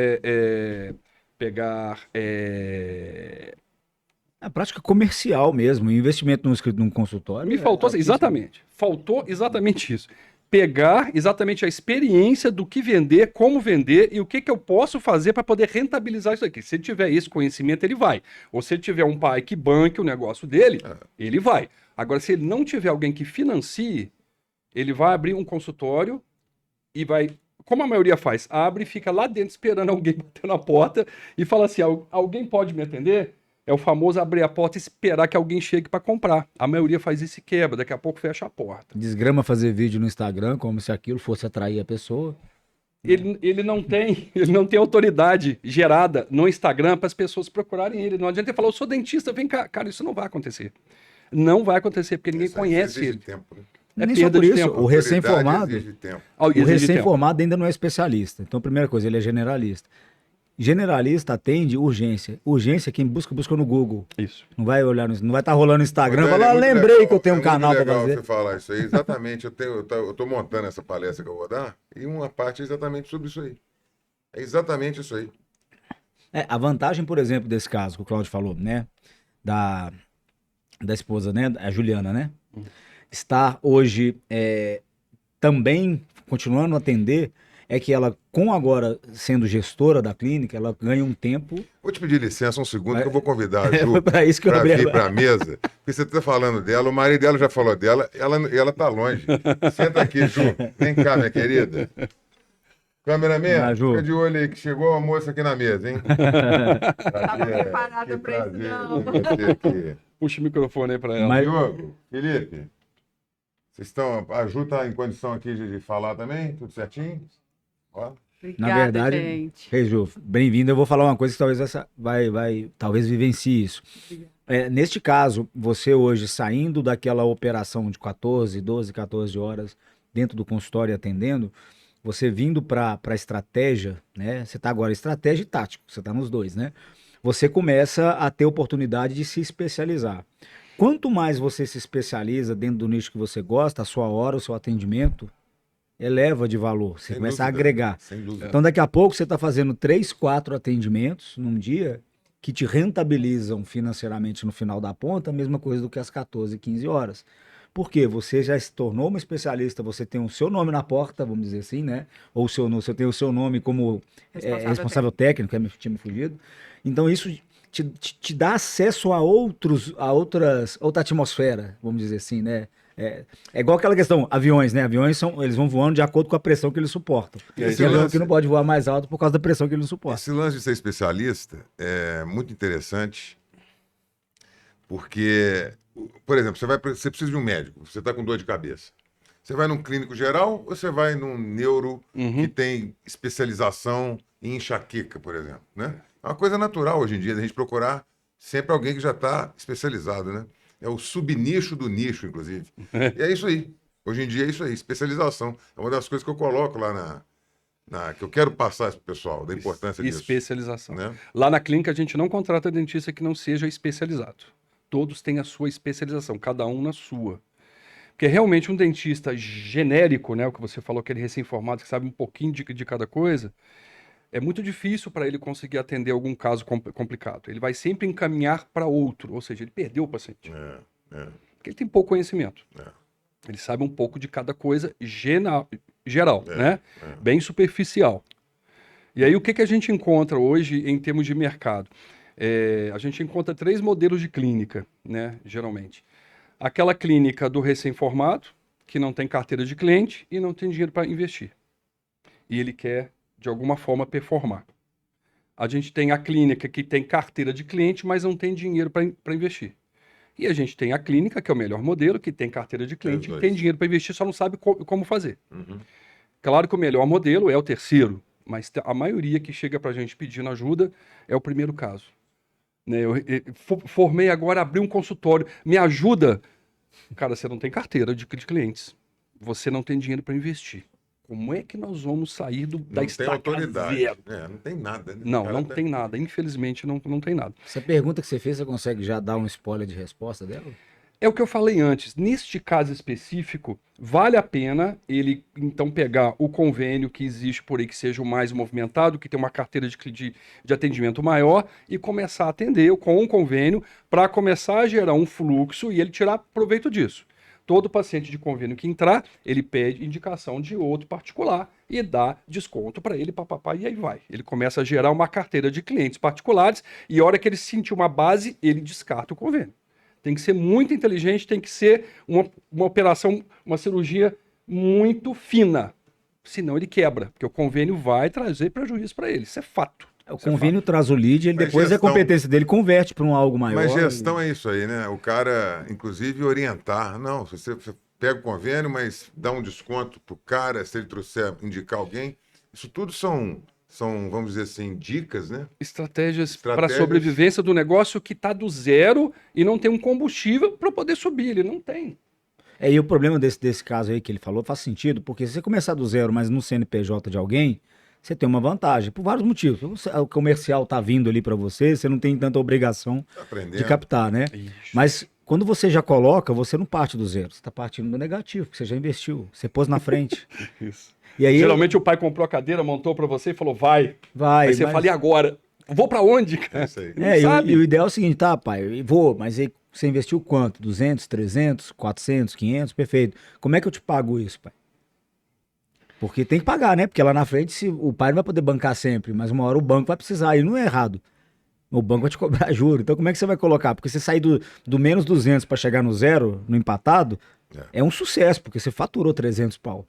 a prática comercial mesmo, investimento num consultório. Me faltou, exatamente. Faltou exatamente isso. Pegar exatamente a experiência do que vender, como vender e o que eu posso fazer para poder rentabilizar isso aqui. Se ele tiver esse conhecimento, ele vai. Ou se ele tiver um pai que banque o negócio dele, ele vai. Agora, se ele não tiver alguém que financie, ele vai abrir um consultório e vai... Como a maioria faz, abre e fica lá dentro esperando alguém bater na porta e fala assim, alguém pode me atender? É o famoso abrir a porta e esperar que alguém chegue para comprar. A maioria faz isso e quebra, daqui a pouco fecha a porta. Desgrama fazer vídeo no Instagram como se aquilo fosse atrair a pessoa. Ele não tem autoridade gerada no Instagram para as pessoas procurarem ele. Não adianta ele falar, eu sou dentista, vem cá. Cara, isso não vai acontecer. Não vai acontecer, porque ninguém conhece ele. Tempo, né? É nem só por isso, o recém-formado ainda não é especialista. Então, primeira coisa, ele é generalista. Generalista atende urgência. Urgência, quem busca no Google. Isso. Não vai olhar, não vai estar rolando no Instagram, falar, lembrei legal, que eu tenho um canal para fazer. Você falar isso aí, exatamente. Eu tô montando essa palestra que eu vou dar e uma parte é exatamente sobre isso aí. É exatamente isso aí. A vantagem, por exemplo, desse caso que o Cláudio falou, né? Da esposa, né? A Juliana, né? Estar hoje também continuando a atender, é que ela, com agora sendo gestora da clínica, ela ganha um tempo. Vou te pedir licença um segundo, que eu vou convidar a Ju para vir para a mesa. Porque você está falando dela, o marido dela já falou dela, ela está longe. Senta aqui, Ju. Vem cá, minha querida. Cameraman, fica de olho aí, que chegou uma moça aqui na mesa, hein? Estava preparada para isso, não. Puxa o microfone aí para ela. Diogo, Felipe, vocês estão. A Ju está em condição aqui de falar também? Tudo certinho? Ó. Obrigada, na verdade, gente. Ju, bem-vindo. Eu vou falar uma coisa que talvez talvez vivencie isso. Neste caso, você hoje saindo daquela operação de 12, 14 horas dentro do consultório atendendo, você vindo para a estratégia, né? Você está agora estratégia e tático, você está nos dois, né? Você começa a ter oportunidade de se especializar. Quanto mais você se especializa dentro do nicho que você gosta, a sua hora, o seu atendimento eleva de valor. Você começa a agregar. Sem dúvida. Então, daqui a pouco, você está fazendo 3, 4 atendimentos num dia que te rentabilizam financeiramente no final da ponta, a mesma coisa do que as 14, 15 horas. Por quê? Você já se tornou uma especialista, você tem o seu nome na porta, vamos dizer assim, né? Ou você tem o seu nome como responsável técnico, tinha me fugido. Então, isso te dá acesso a outra atmosfera, vamos dizer assim, né? É igual aquela questão, aviões, né? Aviões eles vão voando de acordo com a pressão que eles suportam. Esse avião que não pode voar mais alto por causa da pressão que ele não suporta. Esse lance de ser especialista é muito interessante, porque, por exemplo, você precisa de um médico, você está com dor de cabeça. Você vai num clínico geral ou você vai num neuro que tem especialização em enxaqueca, por exemplo, né? É uma coisa natural hoje em dia, a gente procurar sempre alguém que já está especializado, né? É o subnicho do nicho, inclusive. E é isso aí. Hoje em dia é isso aí, especialização. É uma das coisas que eu coloco lá que eu quero passar isso pro pessoal, da importância disso. Especialização. Né? Lá na clínica a gente não contrata dentista que não seja especializado. Todos têm a sua especialização, cada um na sua. Porque realmente um dentista genérico, né, o que você falou, aquele recém-formado que sabe um pouquinho de cada coisa, é muito difícil para ele conseguir atender algum caso complicado. Ele vai sempre encaminhar para outro, ou seja, ele perdeu o paciente. Porque ele tem pouco conhecimento. Ele sabe um pouco de cada coisa geral, né? Bem superficial. E aí o que a gente encontra hoje em termos de mercado? A gente encontra 3 modelos de clínica, né, geralmente. Aquela clínica do recém-formado, que não tem carteira de cliente e não tem dinheiro para investir. E ele quer, de alguma forma, performar. A gente tem a clínica que tem carteira de cliente, mas não tem dinheiro para investir. E a gente tem a clínica, que é o melhor modelo, que tem carteira de cliente, que tem dinheiro para investir, só não sabe como fazer. Claro que o melhor modelo é o terceiro, mas a maioria que chega para a gente pedindo ajuda é o primeiro caso. Né? Eu formei agora, abri um consultório, me ajuda. Cara, você não tem carteira de clientes, você não tem dinheiro para investir. Como é que nós vamos sair da estaca zero? Não tem nada. Né? Não tem nada. Infelizmente, não tem nada. Essa pergunta que você fez, você consegue já dar um spoiler de resposta dela? É o que eu falei antes. Neste caso específico, vale a pena ele, então, pegar o convênio que existe por aí, que seja o mais movimentado, que tem uma carteira de atendimento maior, e começar a atender com um convênio para começar a gerar um fluxo e ele tirar proveito disso. Todo paciente de convênio que entrar, ele pede indicação de outro particular e dá desconto para ele, papapá, e aí vai. Ele começa a gerar uma carteira de clientes particulares e a hora que ele sentir uma base, ele descarta o convênio. Tem que ser muito inteligente, tem que ser uma operação, uma cirurgia muito fina. Senão ele quebra, porque o convênio vai trazer prejuízo para ele. Isso é fato. O convênio traz o lead, ele depois a competência dele converte para algo maior. Mas gestão é isso aí, né? O cara, inclusive, orientar. Não, você pega o convênio, mas dá um desconto pro cara, se ele trouxer, indicar alguém. Isso tudo são, vamos dizer assim, dicas, né? Estratégias para a sobrevivência do negócio que está do zero e não tem um combustível para poder subir. Ele não tem. E o problema desse caso aí que ele falou faz sentido, porque se você começar do zero, mas no CNPJ de alguém, você tem uma vantagem, por vários motivos. O comercial tá vindo ali para você não tem tanta obrigação de captar, né? Isso. Mas quando você já coloca, você não parte do zero, você está partindo do negativo, porque você já investiu, você pôs na frente. Isso. E aí, geralmente o pai comprou a cadeira, montou para você e falou, vai. Aí você fala, e agora? Vou pra onde, cara? É isso aí. E o ideal é o seguinte, tá, pai, eu vou, mas aí você investiu quanto? 200, 300, 400, 500, perfeito. Como é que eu te pago isso, pai? Porque tem que pagar, né? Porque lá na frente o pai não vai poder bancar sempre, mas uma hora o banco vai precisar, e não é errado. O banco vai te cobrar juros. Então como é que você vai colocar? Porque você sair do menos 200 para chegar no zero, no empatado, é um sucesso, porque você faturou 300 pau.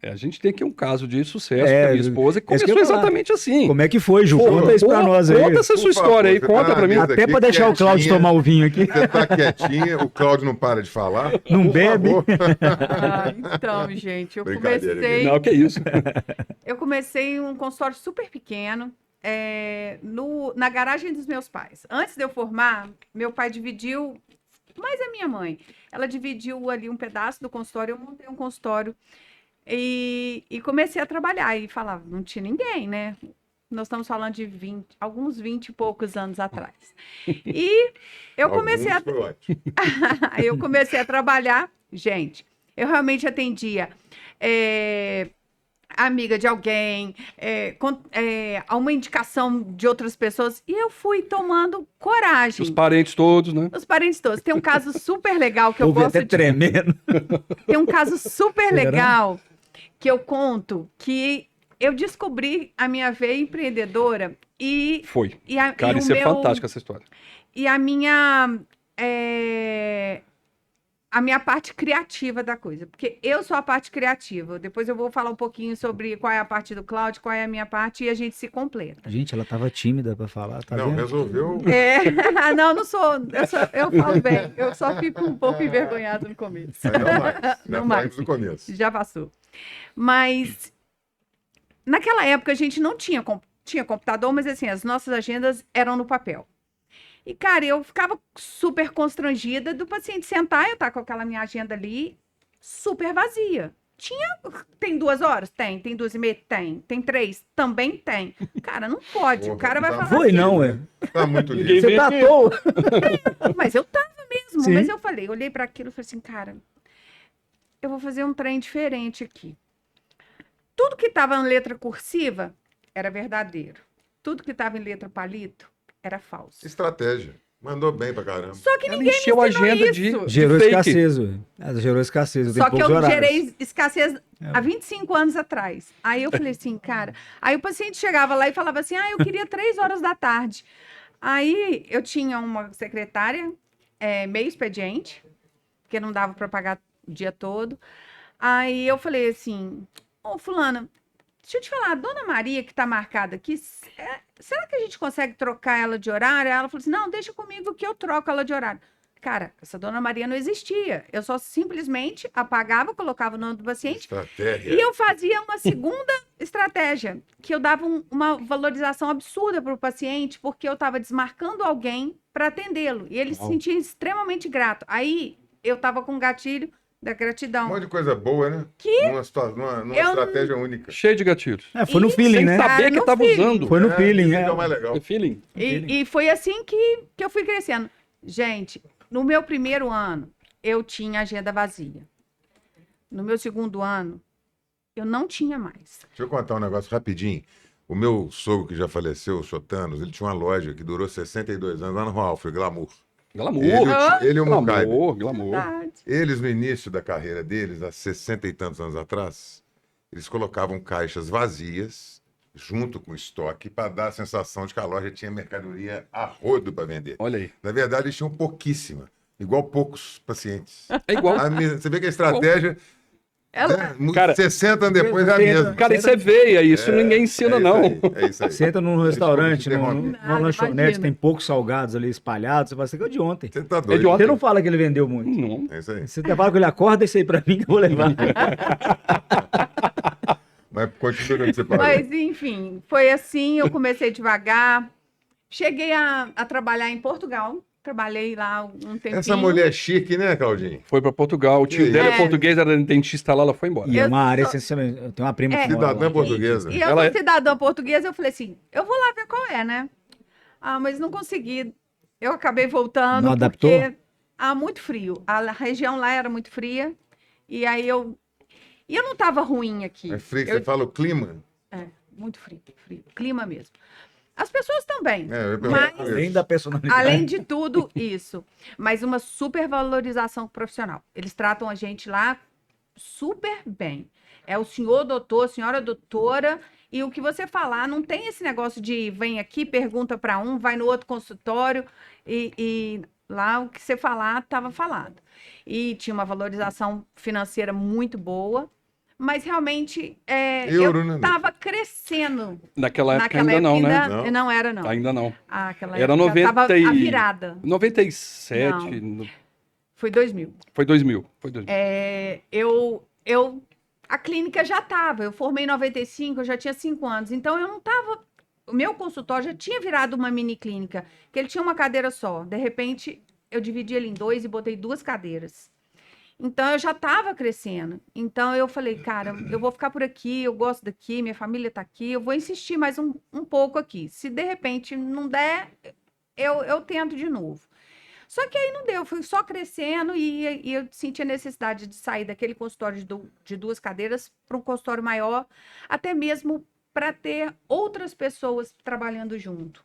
A gente tem aqui um caso de sucesso com a minha esposa que começou exatamente assim. Como é que foi, Ju? Conta isso pra nós aí. Conta essa sua história aí, conta pra mim. Até pra deixar o Cláudio tomar o vinho aqui. Você tá quietinha, o Cláudio não para de falar. Não bebe. Então, gente, eu Brincadeira, Não, que isso. Eu comecei um consultório super pequeno, na garagem dos meus pais. Antes de eu formar, meu pai dividiu, mais a minha mãe, ela dividiu ali um pedaço do consultório, eu montei um consultório e comecei a trabalhar. E falava, não tinha ninguém, né? Nós estamos falando de alguns 20 e poucos anos atrás. E eu comecei eu comecei a trabalhar. Gente, eu realmente atendia amiga de alguém, uma indicação de outras pessoas, e eu fui tomando coragem. Os parentes todos, né? Os parentes todos. Tem um caso super legal que eu gosto até tremendo. Tem um caso super legal que eu conto, que eu descobri a minha veia empreendedora e... Foi. Cara, isso é fantástico, essa história. E a minha parte criativa da coisa, porque eu sou a parte criativa. Depois eu vou falar um pouquinho sobre qual é a parte do Cláudio, qual é a minha parte, e a gente se completa. Gente, ela tava tímida pra falar, tá Não, vendo? resolveu. Não sou. Eu falo bem, eu só fico um pouco envergonhada no começo. Não mais no começo. Já passou. Mas naquela época a gente não tinha computador, mas assim, as nossas agendas eram no papel. E, cara, eu ficava super constrangida do paciente sentar, eu tá com aquela minha agenda ali super vazia. Tem 2 horas? Tem 2h30? Tem 3? Também tem. Cara, não pode. Porra, o cara vai falar Foi assim, não, ué. Tá muito lindo. Você tá à toa. mas eu tava mesmo. Sim. Mas eu olhei para aquilo e falei assim, cara, eu vou fazer um trem diferente aqui. Tudo que tava em letra cursiva era verdadeiro. Tudo que tava em letra palito era falso. Estratégia. Mandou bem pra caramba. Só que ninguém encheu a agenda isso. Gerou fake. escassez, ué. Ela gerou escassez. Só que eu gerei escassez há 25 anos atrás. Aí eu falei assim, cara... Aí o paciente chegava lá e falava assim, eu queria 3 horas da tarde. Aí eu tinha uma secretária, meio expediente, porque não dava para pagar o dia todo. Aí eu falei assim, fulana, deixa eu te falar, a dona Maria que tá marcada aqui, será que a gente consegue trocar ela de horário? Ela falou assim, não, deixa comigo que eu troco ela de horário. Cara, essa dona Maria não existia. Eu só simplesmente apagava, colocava o nome do paciente. Estratégia. E eu fazia uma segunda estratégia, que eu dava uma valorização absurda para o paciente, porque eu estava desmarcando alguém para atendê-lo. E ele se sentia extremamente grato. Aí eu estava com um gatilho da gratidão. Um monte de coisa boa, né? Numa estratégia única. Cheio de gatilhos. Foi no feeling, né? Sem saber que tava usando. Foi no feeling, É o mais legal. Foi feeling. E foi assim que eu fui crescendo. Gente, no meu primeiro ano, eu tinha agenda vazia. No meu segundo ano, eu não tinha mais. Deixa eu contar um negócio rapidinho. O meu sogro, que já faleceu, o Sotanos, ele tinha uma loja que durou 62 anos lá no Ralph, Glamour. Glamour. Ele e o Mucaibe. Glamour. Verdade. Eles, no início da carreira deles, há 60 e tantos anos atrás, eles colocavam caixas vazias junto com estoque para dar a sensação de que a loja tinha mercadoria a rodo para vender. Olha aí. Na verdade, eles tinham pouquíssima, igual poucos pacientes. É igual. Você vê que a estratégia, Cara, 60 anos depois, é a mesma. Cara, isso é veia, isso ninguém ensina, não. É isso aí. Você entra num restaurante, Desculpa, numa lanchonete, imagina. tem poucos salgados ali espalhados, você fala assim, que é de ontem. Você tá de doido. ontem. Você não fala que ele vendeu muito. Não. É isso aí. Você fala que ele acorda isso aí pra mim que eu vou levar. Mas continua onde você parou. Mas, enfim, foi assim, eu comecei devagar. Cheguei a trabalhar em Portugal. Trabalhei lá um tempinho. Essa mulher chique, né, Claudinho? Foi pra Portugal, o tio dela é É. português, era dentista lá, ela foi embora. E é uma Eu área sou- essencialmente. Eu tenho uma prima que mora Cidadã lá. portuguesa. E eu Ela sou é- cidadã portuguesa, eu falei assim, eu vou lá ver qual é, né? Mas não consegui. Eu acabei voltando. Não adaptou? Porque muito frio. A região lá era muito fria. E aí eu não tava ruim aqui. É frio, que Eu- você fala o clima. muito frio. Clima mesmo. As pessoas também. Mas, além da personalidade. Além de tudo isso. Mas uma supervalorização profissional. Eles tratam a gente lá super bem. É o senhor doutor, senhora doutora, e o que você falar, não tem esse negócio de vem aqui, pergunta para um, vai no outro consultório, e lá o que você falar, estava falado. E tinha uma valorização financeira muito boa, mas realmente eu estava crescendo. Naquela época ainda não, né? Não era, não. Ainda não. Aquela era época 90 tava a virada. 97. Não. Foi 2000. Foi 2000. A clínica já estava. Eu formei em 95, eu já tinha 5 anos. Então, eu não estava... O meu consultório já tinha virado uma mini clínica, que ele tinha uma cadeira só. De repente, eu dividi ele em 2 e botei 2 cadeiras. Então, eu já estava crescendo. Então, eu falei, cara, eu vou ficar por aqui, eu gosto daqui, minha família está aqui, eu vou insistir mais um pouco aqui. Se, de repente, não der, eu tento de novo. Só que aí não deu, fui só crescendo e eu senti a necessidade de sair daquele consultório de 2 cadeiras para um consultório maior, até mesmo para ter outras pessoas trabalhando junto.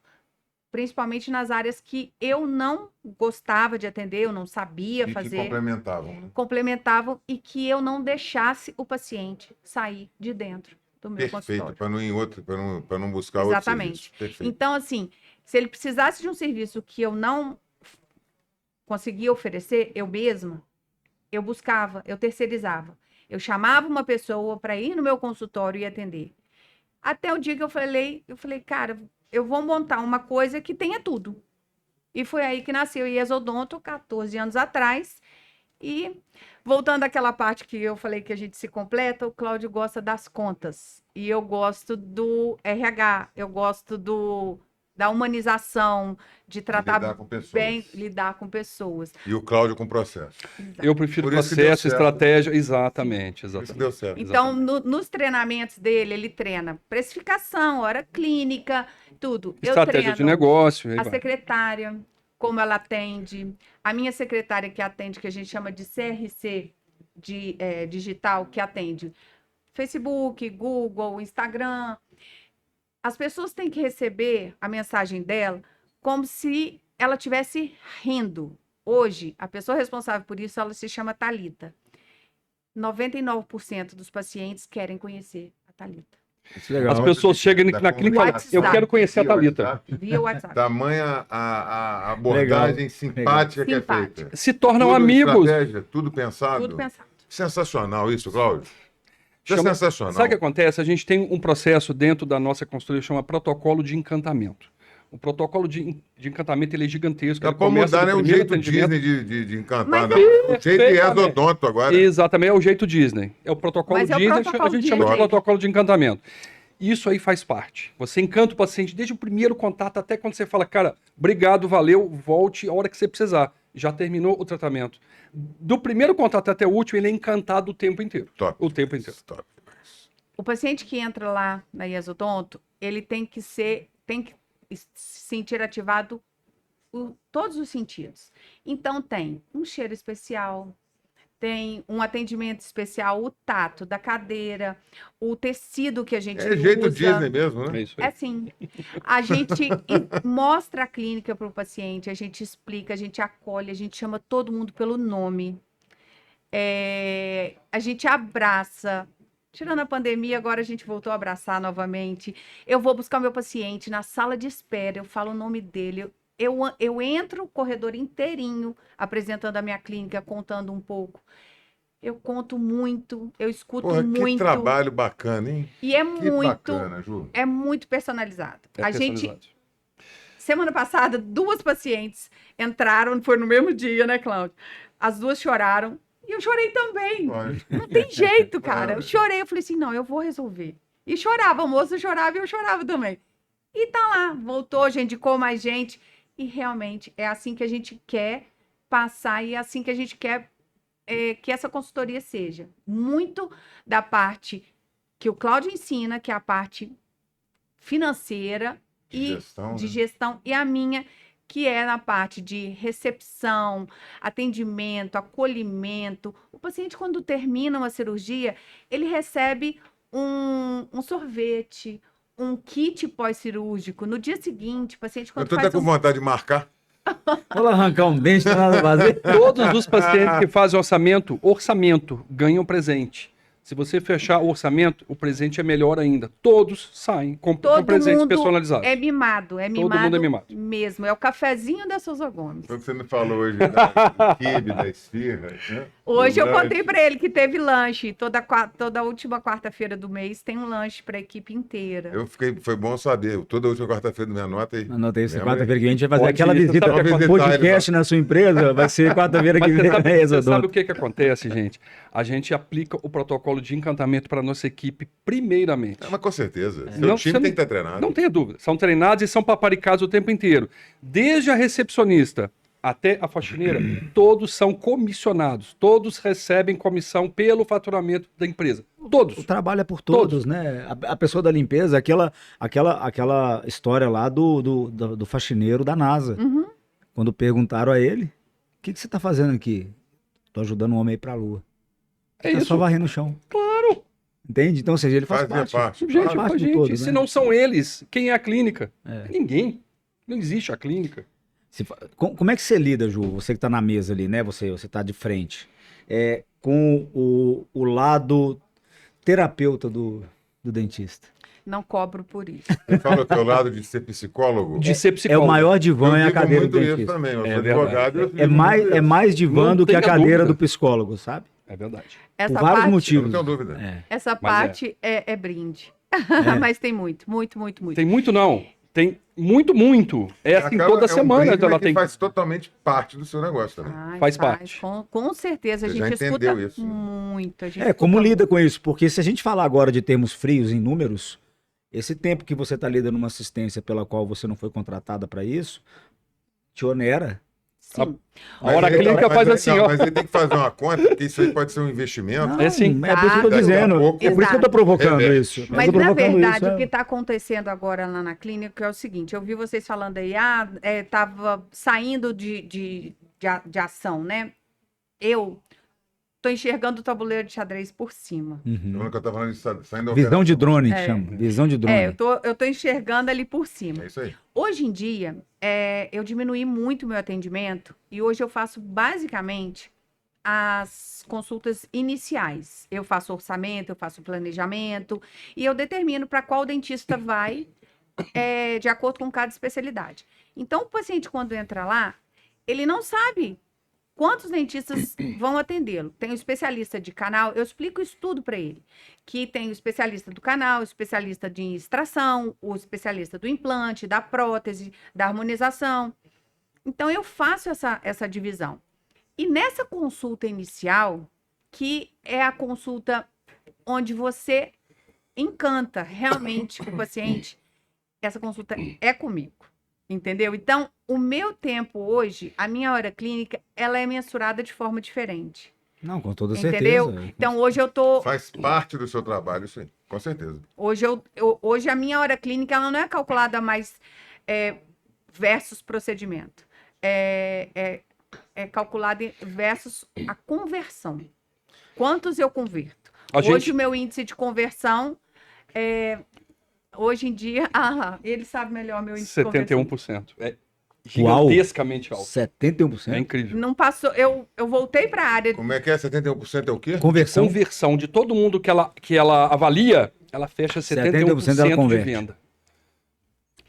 Principalmente nas áreas que eu não gostava de atender, eu não sabia fazer. Que complementavam. Né? Complementavam e que eu não deixasse o paciente sair de dentro do meu consultório. Perfeito, para não ir em outro, para não buscar Exatamente. outro serviço. Então, assim, se ele precisasse de um serviço que eu não conseguia oferecer, eu mesma, eu buscava, eu terceirizava. Eu chamava uma pessoa para ir no meu consultório e atender. Até o dia que eu falei, cara, eu vou montar uma coisa que tenha tudo. E foi aí que nasceu o IES Odonto, 14 anos atrás. E voltando àquela parte que eu falei que a gente se completa, o Cláudio gosta das contas. E eu gosto do RH, eu gosto da humanização, de tratar bem, lidar com pessoas. E o Cláudio com processo. Exato. Eu prefiro processo, estratégia, exatamente. Isso deu certo. Então, nos treinamentos dele, ele treina precificação, hora clínica, tudo. Estratégia de negócio. A secretária, como ela atende. A minha secretária que atende, que a gente chama de CRC digital, que atende Facebook, Google, Instagram. As pessoas têm que receber a mensagem dela como se ela estivesse rindo. Hoje, a pessoa responsável por isso, ela se chama Thalita. 99% dos pacientes querem conhecer a Thalita. As pessoas chegam na clínica e falam, eu quero conhecer a Thalita. Via WhatsApp. Tamanha a abordagem simpática que é feita. Se tornam amigos. Tudo pensado. Tudo pensado. Sensacional isso, Cláudio. Isso é sensacional. Sabe o que acontece? A gente tem um processo dentro da nossa consultoria que chama protocolo de encantamento. O protocolo de encantamento ele é gigantesco. Dá para mudar, né? O jeito Disney de encantar. O jeito Odonto agora. Exatamente, é o jeito Disney. É o protocolo Disney, a gente chama de protocolo de encantamento. Isso aí faz parte. Você encanta o paciente desde o primeiro contato até quando você fala, cara, obrigado, valeu, volte a hora que você precisar. Já terminou o tratamento. Do primeiro contato até o último, ele é encantado o tempo inteiro. Top. O tempo inteiro. Top. O paciente que entra lá na IES Odonto, ele tem que se sentir ativado todos os sentidos. Então, tem um cheiro especial, tem um atendimento especial, o tato da cadeira, o tecido que a gente usa. É jeito Disney mesmo, né? É isso aí. É assim. A gente mostra a clínica para o paciente, a gente explica, a gente acolhe, a gente chama todo mundo pelo nome. A gente abraça. Tirando a pandemia, agora a gente voltou a abraçar novamente. Eu vou buscar o meu paciente na sala de espera, eu falo o nome dele. Eu entro o corredor inteirinho apresentando a minha clínica, contando um pouco. Eu conto muito, eu escuto muito. Que trabalho bacana, hein? E é que muito, bacana, Ju. é muito personalizado. Personalizado. Semana passada, 2 pacientes entraram, foi no mesmo dia, né, Cláudio? As 2 choraram. E eu chorei também. Não tem jeito, cara. Eu chorei, eu falei assim, não, eu vou resolver. E chorava, a moça chorava e eu chorava também. E tá lá, voltou, já indicou mais gente. E realmente é assim que a gente quer passar e é assim que a gente quer que essa consultoria seja. Muito da parte que o Cláudio ensina, que é a parte financeira de gestão, e a minha, que é na parte de recepção, atendimento, acolhimento. O paciente, quando termina uma cirurgia, ele recebe um sorvete, um kit pós-cirúrgico. No dia seguinte, o paciente quando eu tô até com vontade de marcar. Vou lá arrancar um dente, não tem nada a fazer. Todos os pacientes que fazem orçamento, ganham presente. Se você fechar o orçamento, o presente é melhor ainda. Todos saem com presentes personalizados. É mimado, Todo mundo é mimado mesmo. É o cafezinho da Souza Gomes. Então você me falou hoje do quibe, da esfirra, né? Hoje eu contei para ele que teve lanche. Toda última quarta-feira do mês tem um lanche para a equipe inteira. Foi bom saber. Toda última quarta-feira do minha nota aí. Anotei isso. Quarta-feira que a gente vai fazer aquela visita podcast na sua empresa. Vai ser quarta-feira que vem. Você sabe o que acontece, gente? A gente aplica o protocolo de encantamento para nossa equipe primeiramente. Mas com certeza. Seu time tem que estar treinado. Não tenha dúvida. São treinados e são paparicados o tempo inteiro. Desde a recepcionista até a faxineira, todos são comissionados. Todos recebem comissão pelo faturamento da empresa. Todos. O trabalho é por todos, né? A pessoa da limpeza, aquela história lá do faxineiro da NASA. Uhum. Quando perguntaram a ele, o que você está fazendo aqui? Tô ajudando um homem a ir pra Lua. É isso. Só varrendo o chão. Claro. Entende? Então, ou seja, ele faz parte. Gente, parte de gente. todos, Se né? não são eles, quem é a clínica? Ninguém. Não existe a clínica. Como é que você lida, Ju? Você que está na mesa ali, né? Você está de frente. Com o lado terapeuta do dentista. Não cobro por isso. Você fala que é o lado de ser psicólogo? De ser psicólogo. É o maior divã é a cadeira do muito dentista. isso também. Eu sou verdade. advogado. É mais divã Não do que a tenha cadeira dúvida. do psicólogo, sabe? É verdade. Essa Por vários parte, motivos. Não tenho dúvida. essa Mas parte é brinde. Mas tem muito. Tem muito não. Tem muito. É assim toda semana brinde, ela que tem. faz totalmente parte do seu negócio também. Ai, Faz parte. Com certeza, a Você gente já escuta entendeu isso. muito. Como lida com isso? Porque se a gente falar agora de termos frios em números, esse tempo que você está lidando numa assistência pela qual você não foi contratada para isso, te onera. Sim. A hora clínica faz assim, ó. Mas ele tem que fazer uma conta, porque isso aí pode ser um investimento. Não, É sim. É por isso que eu tô Daqui a dizendo. pouco- É por isso que eu tô provocando Exato. isso. Mas, eu tô na provocando verdade, isso, o que está acontecendo agora lá na clínica é o seguinte, eu vi vocês falando aí, tava saindo de ação, né? Eu tô enxergando o tabuleiro de xadrez por cima. Uhum. Eu tava falando de saindo da Visão de drone, É. chama. Visão de drone. Eu tô enxergando ali por cima. É isso aí. Hoje em dia, eu diminuí muito o meu atendimento e hoje eu faço basicamente as consultas iniciais. Eu faço orçamento, eu faço planejamento e eu determino para qual dentista vai de acordo com cada especialidade. Então, o paciente, quando entra lá, ele não sabe quantos dentistas vão atendê-lo. Tem o especialista de canal, eu explico isso tudo para ele. Que tem o especialista do canal, o especialista de extração, o especialista do implante, da prótese, da harmonização. Então, eu faço essa divisão. E nessa consulta inicial, que é a consulta onde você encanta realmente o paciente, essa consulta é comigo. Entendeu? Então, o meu tempo hoje, a minha hora clínica, ela é mensurada de forma diferente. Não, com toda Entendeu? certeza. Então, hoje eu tô... Faz parte do seu trabalho, isso aí. Com certeza. Hoje a minha hora clínica, ela não é calculada mais versus procedimento. É calculada versus a conversão. Quantos eu converto? Hoje o meu índice de conversão hoje em dia, ele sabe melhor meu índice de conversão. 71%. É gigantescamente alto. 71%? É incrível. Não passou, eu voltei para a área. Como é que é? 71% é o quê? Conversão De todo mundo que ela avalia, ela fecha 71% ela de converte. venda.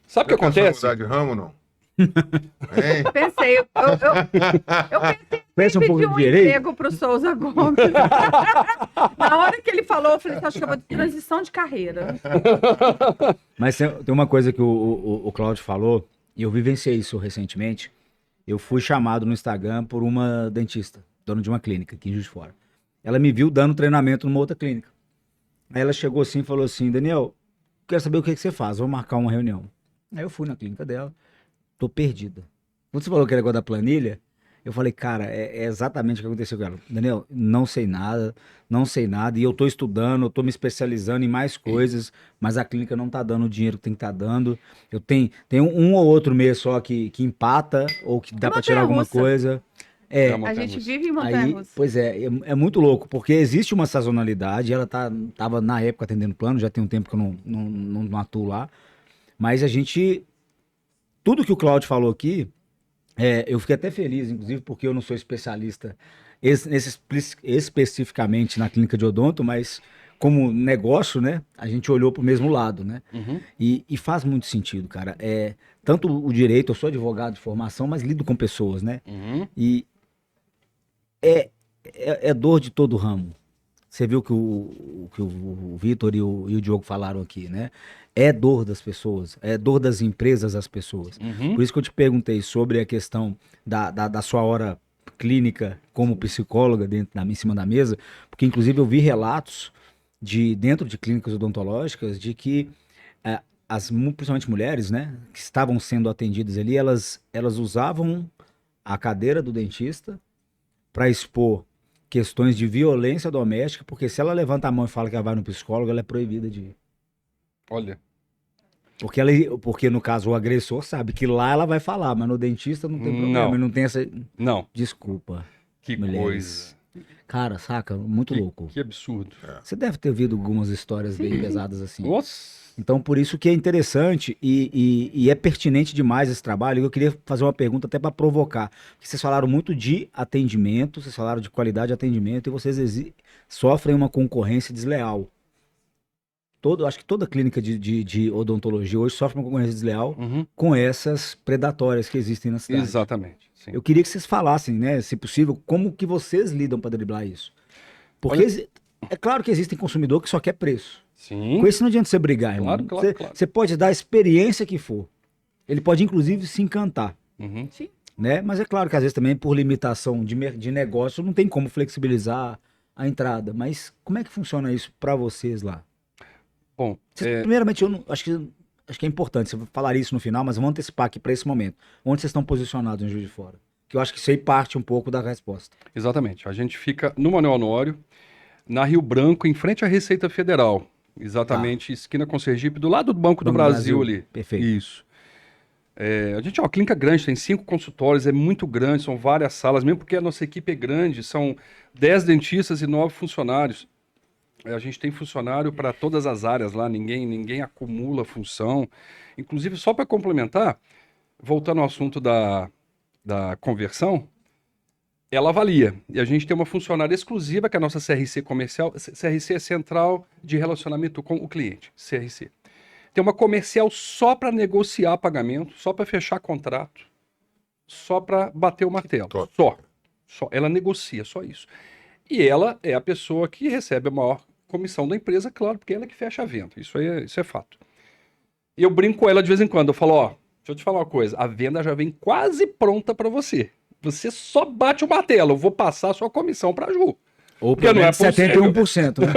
Sabe o que acontece? Você mudar de ramo, não? Hein? Pensei, eu Pensa um pensei em pouco pedir de um direito. emprego para o Souza Gomes. Na hora que ele falou, eu falei, acho que eu vou de transição de carreira. Mas tem uma coisa que o Cláudio falou, e eu vivenciei isso recentemente. Eu fui chamado no Instagram por uma dentista, dona de uma clínica aqui em Juiz de Fora. Ela me viu dando treinamento numa outra clínica. Aí ela chegou assim e falou assim, Daniel, quero saber o que você faz, vou marcar uma reunião. Aí eu fui na clínica dela, tô perdida. Quando você falou que era negócio da planilha, eu falei, cara, é exatamente o que aconteceu com ela. Daniel, não sei nada, e eu tô estudando, eu tô me especializando em mais coisas, mas a clínica não tá dando o dinheiro que tem que tá dando. Eu tenho um ou outro mês só que empata, ou que dá para tirar alguma coisa. A gente vive em montanha-russa. Pois é muito louco, porque existe uma sazonalidade, ela tava na época atendendo plano, já tem um tempo que eu não atuo lá, mas tudo que o Cláudio falou aqui, eu fiquei até feliz, inclusive, porque eu não sou especialista especificamente na clínica de odonto, mas como negócio, né, a gente olhou para o mesmo lado, né? Uhum. E faz muito sentido, cara. Tanto o direito, eu sou advogado de formação, mas lido com pessoas, né? Uhum. E é dor de todo ramo. Você viu que o Vitor e o Diogo falaram aqui, né? É dor das pessoas, é dor das empresas às pessoas. Uhum. Por isso que eu te perguntei sobre a questão da sua hora clínica como psicóloga em cima da mesa, porque inclusive eu vi relatos dentro de clínicas odontológicas de que principalmente mulheres, né, que estavam sendo atendidas ali, elas usavam a cadeira do dentista para expor questões de violência doméstica, porque se ela levanta a mão e fala que ela vai no psicólogo, ela é proibida de ir. Olha. Porque no caso o agressor sabe que lá ela vai falar, mas no dentista não tem problema, não tem essa... Não. Desculpa. Que mulheres. coisa. Cara, saca? Muito louco. Que absurdo. Você deve ter ouvido algumas histórias bem pesadas assim. Nossa. Então, por isso que é interessante e é pertinente demais esse trabalho. Eu queria fazer uma pergunta até para provocar. Porque vocês falaram muito de atendimento, vocês falaram de qualidade de atendimento e vocês sofrem uma concorrência desleal. Acho que toda clínica de odontologia hoje sofre uma concorrência desleal com essas predatórias que existem na cidade. Exatamente. Sim. Eu queria que vocês falassem, né, se possível, como que vocês lidam para driblar isso. Porque é claro que existem consumidor que só quer preço. Sim. Com isso não adianta você brigar, irmão. Claro. Você pode dar a experiência que for. Ele pode, inclusive, se encantar. Uhum. Sim. Né? Mas é claro que, às vezes, também, por limitação de negócio, não tem como flexibilizar a entrada. Mas como é que funciona isso para vocês lá? Bom, primeiramente, acho que é importante você falar isso no final, mas vamos antecipar aqui para esse momento. Onde vocês estão posicionados em Juiz de Fora? Que eu acho que isso aí parte um pouco da resposta. Exatamente. A gente fica no Manuel Honório, na Rio Branco, em frente à Receita Federal. Exatamente, esquina com Sergipe, do lado do Banco do Brasil ali. Perfeito. Isso. A gente é uma clínica grande, tem 5 consultórios, é muito grande, são várias salas, mesmo porque a nossa equipe é grande, são 10 dentistas e 9 funcionários. A gente tem funcionário para todas as áreas lá, ninguém acumula função. Inclusive, só para complementar, voltando ao assunto da conversão, ela avalia. E a gente tem uma funcionária exclusiva, que é a nossa CRC comercial. CRC é Central de Relacionamento com o Cliente, CRC. Tem uma comercial só para negociar pagamento, só para fechar contrato, só para bater o martelo. Só. Ela negocia, só isso. E ela é a pessoa que recebe a maior comissão da empresa, claro, porque ela é que fecha a venda. Isso é fato. E eu brinco com ela de vez em quando. Eu falo, deixa eu te falar uma coisa. A venda já vem quase pronta para você. Você só bate o martelo. Eu vou passar a sua comissão para a Ju. Ou pelo menos 71%, né?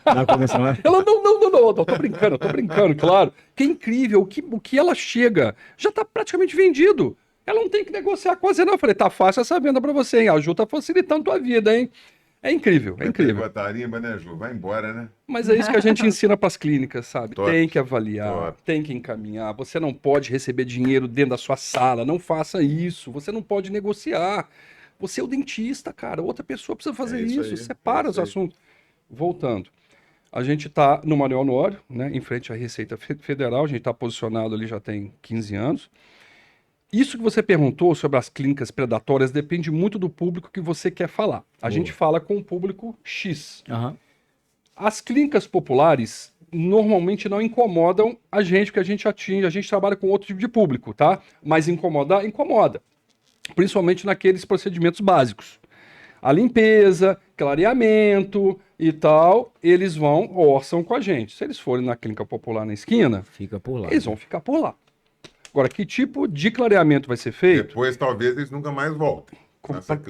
Da comissão, né? Ela, não, tô brincando, claro. Que é incrível, o que ela chega, já tá praticamente vendido. Ela não tem que negociar com você, não. Eu falei, tá fácil essa venda para você, hein? A Ju tá facilitando a tua vida, hein? É incrível, é incrível. Tarimba, né, Ju? Vai embora, né? Mas é isso que a gente ensina para as clínicas, sabe? Top. Tem que avaliar, tem que encaminhar. Você não pode receber dinheiro dentro da sua sala, não faça isso. Você não pode negociar. Você é o dentista, cara. Outra pessoa precisa fazer isso. Separa os assuntos. Voltando. A gente está no Manuel Honório, né, em frente à Receita Federal. A gente está posicionado ali já tem 15 anos. Isso que você perguntou sobre as clínicas predatórias depende muito do público que você quer falar. A gente fala com o público X. Uhum. As clínicas populares normalmente não incomodam a gente, porque a gente atinge, a gente trabalha com outro tipo de público, tá? Mas incomodar, incomoda. Principalmente naqueles procedimentos básicos. A limpeza, clareamento e tal, eles orçam com a gente. Se eles forem na clínica popular na esquina, fica por lá. Eles vão ficar por lá. Agora, que tipo de clareamento vai ser feito? Depois, talvez, eles nunca mais voltem.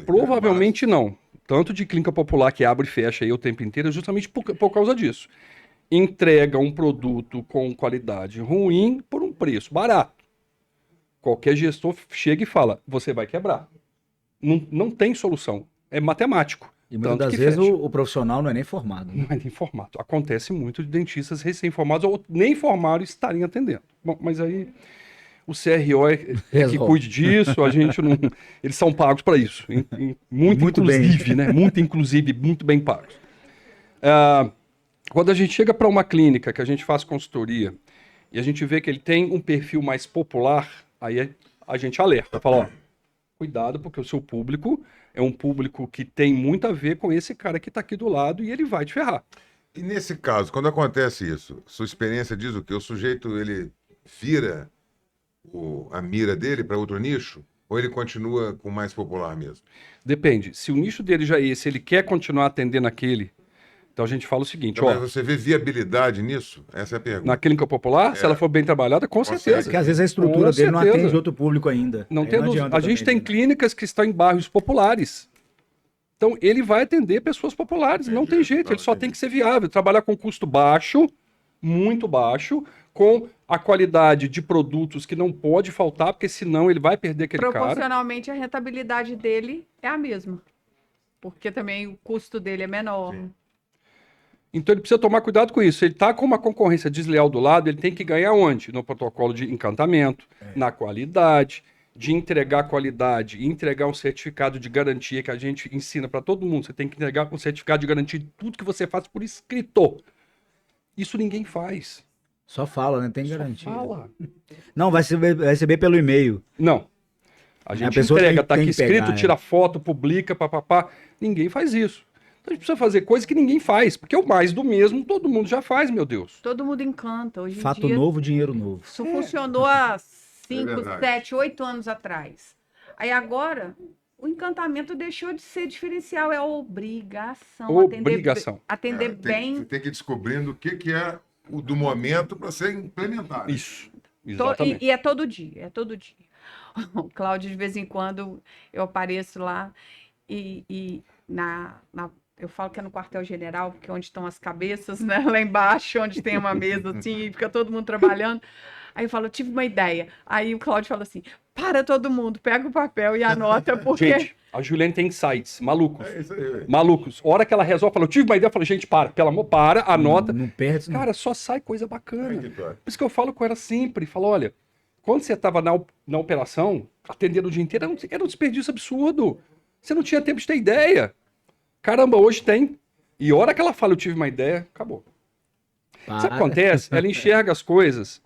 Provavelmente não. Tanto de clínica popular que abre e fecha aí o tempo inteiro, justamente por causa disso. Entrega um produto com qualidade ruim por um preço barato. Qualquer gestor chega e fala, você vai quebrar. Não tem solução. É matemático. E muitas das vezes o profissional não é nem formado. Né? Não é nem formado. Acontece muito de dentistas recém-formados ou nem formaram estarem atendendo. Bom, mas aí... o CRO é que cuide disso, a gente não... Eles são pagos para isso. Muito inclusive, bem. Né? Muito inclusive, muito bem pagos. Quando a gente chega para uma clínica que a gente faz consultoria e a gente vê que ele tem um perfil mais popular, aí a gente alerta, fala, ó, cuidado porque o seu público é um público que tem muito a ver com esse cara que está aqui do lado e ele vai te ferrar. E nesse caso, quando acontece isso, sua experiência diz o quê? O sujeito, ele vira a mira dele para outro nicho? Ou ele continua com o mais popular mesmo? Depende. Se o nicho dele já é esse, ele quer continuar atendendo aquele, então a gente fala o seguinte, então, ó... Mas você vê viabilidade nisso? Essa é a pergunta. Na clínica popular, se ela for bem trabalhada, com certeza. Porque às vezes a estrutura dele não atende outro público ainda. Não tem a gente tem clínicas que estão em bairros populares. Então, ele vai atender pessoas populares, não tem jeito, ele só tem que ser viável, trabalhar com custo baixo, muito baixo, com a qualidade de produtos que não pode faltar, porque senão ele vai perder aquele cara. Proporcionalmente, a rentabilidade dele é a mesma, porque também o custo dele é menor. Sim. Então, ele precisa tomar cuidado com isso. Ele está com uma concorrência desleal do lado, ele tem que ganhar onde? No protocolo de encantamento, na qualidade, de entregar qualidade e entregar um certificado de garantia que a gente ensina para todo mundo. Você tem que entregar um certificado de garantia de tudo que você faz por escrito. Isso ninguém faz. Só fala, né? Tem garantia. Fala. Não, vai receber pelo e-mail. Não. A gente entrega, tá aqui escrito, tira foto, publica, papapá. Ninguém faz isso. Então a gente precisa fazer coisa que ninguém faz, porque o mais do mesmo todo mundo já faz, meu Deus. Todo mundo encanta. Hoje em Fato dia, novo, dinheiro novo. Isso funcionou há 5, 7, 8 anos atrás. Aí agora, o encantamento deixou de ser diferencial, é obrigação. Obrigação. Atender bem. Você tem que ir descobrindo o que é o do momento para ser implementado. Isso, exatamente. E é todo dia, é todo dia. O Cláudio, de vez em quando, eu apareço lá e eu falo que é no quartel-general, porque é onde estão as cabeças, né? Lá embaixo, onde tem uma mesa assim, e fica todo mundo trabalhando. Aí eu falo, eu tive uma ideia. Aí o Cláudio fala assim, para todo mundo, pega o papel e anota, porque... Gente, a Juliane tem insights, malucos. É isso aí, malucos. A hora que ela resolve, fala, eu tive uma ideia, eu falo, gente, pelo amor, anota. Não perde. Cara, só sai coisa bacana. Por isso que eu falo com ela sempre, falo, olha, quando você estava na operação, atendendo o dia inteiro, era um desperdício absurdo. Você não tinha tempo de ter ideia. Caramba, hoje tem. E a hora que ela fala, eu tive uma ideia, acabou. Sabe o que acontece? Ela enxerga as coisas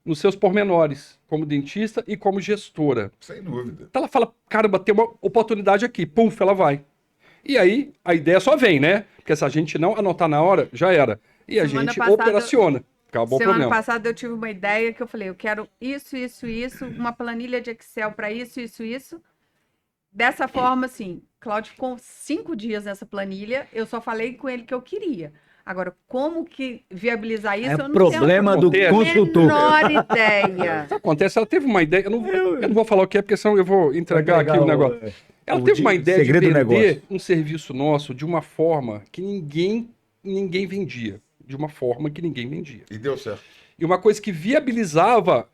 nos seus pormenores, como dentista e como gestora. Sem dúvida. Então ela fala, caramba, tem uma oportunidade aqui. Puf, ela vai. E aí, a ideia só vem, né? Porque se a gente não anotar na hora, já era. E a gente operaciona. Acabou o problema. Semana passada eu tive uma ideia que eu falei, eu quero isso, uma planilha de Excel para isso. Dessa forma, assim, Cláudio ficou 5 dias nessa planilha, eu só falei com ele que eu queria. Agora, como que viabilizar isso, eu não problema do consultor. Menor ideia. Isso acontece, ela teve uma ideia, eu não vou falar o que é, porque senão eu vou entregar aqui o negócio. Ela teve uma ideia de vender um serviço nosso de uma forma que ninguém vendia. De uma forma que ninguém vendia. E deu certo. E uma coisa que viabilizava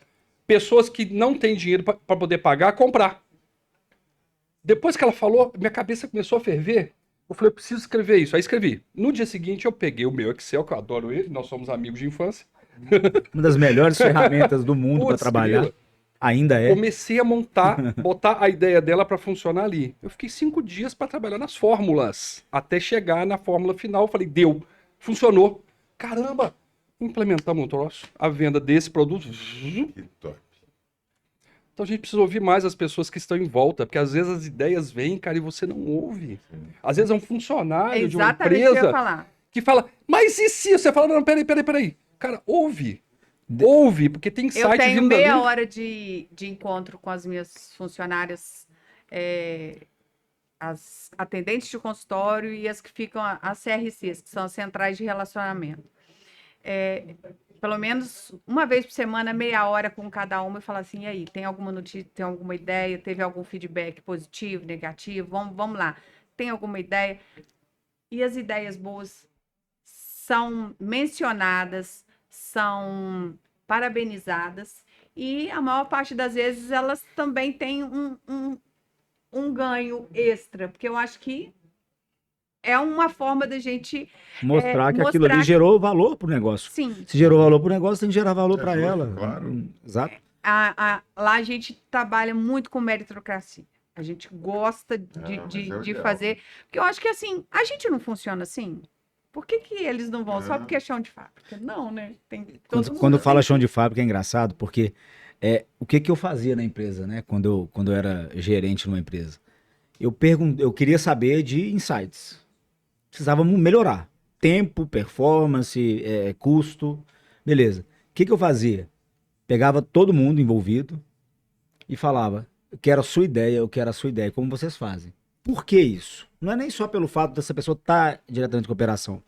pessoas que não têm dinheiro para poder pagar, comprar. Depois que ela falou, minha cabeça começou a ferver. Eu falei, eu preciso escrever isso. Aí escrevi. No dia seguinte, eu peguei o meu Excel, que eu adoro ele, nós somos amigos de infância. Uma das melhores ferramentas do mundo para trabalhar. Ainda é. Comecei a montar, botar a ideia dela para funcionar ali. Eu fiquei 5 dias para trabalhar nas fórmulas, até chegar na fórmula final. Eu falei, deu, funcionou. Caramba, implementamos um troço, a venda desse produto. Que top. Então a gente precisa ouvir mais as pessoas que estão em volta, porque às vezes as ideias vêm, cara, e você não ouve. Às vezes é um funcionário de uma empresa que fala, mas e se? Você fala, não, peraí. Cara, ouve. Ouve, porque tem site vindo Eu tenho meia hora de encontro com as minhas funcionárias, as atendentes de consultório e as que ficam, as CRCs, que são as centrais de relacionamento. Pelo menos uma vez por semana, meia hora com cada uma e falar assim, e aí, tem alguma notícia, tem alguma ideia, teve algum feedback positivo, negativo, vamos lá, tem alguma ideia? E as ideias boas são mencionadas, são parabenizadas e a maior parte das vezes elas também têm um ganho extra, porque eu acho que é uma forma da gente mostrar que aquilo ali gerou valor para o negócio. Sim. Se gerou valor para o negócio, tem que gerar valor para ela. Claro. Exato. lá a gente trabalha muito com meritocracia. A gente gosta de fazer. Porque eu acho que assim, a gente não funciona assim. Por que eles não vão? Só porque é chão de fábrica? Não, né? Quando fala chão de fábrica é engraçado, porque o que eu fazia na empresa, né? Quando eu era gerente numa empresa. Eu queria saber de insights. Precisávamos melhorar. Tempo, performance, custo. Beleza. O que eu fazia? Pegava todo mundo envolvido e falava, eu quero a sua ideia, como vocês fazem. Por que isso? Não é nem só pelo fato dessa pessoa estar diretamente com a operação.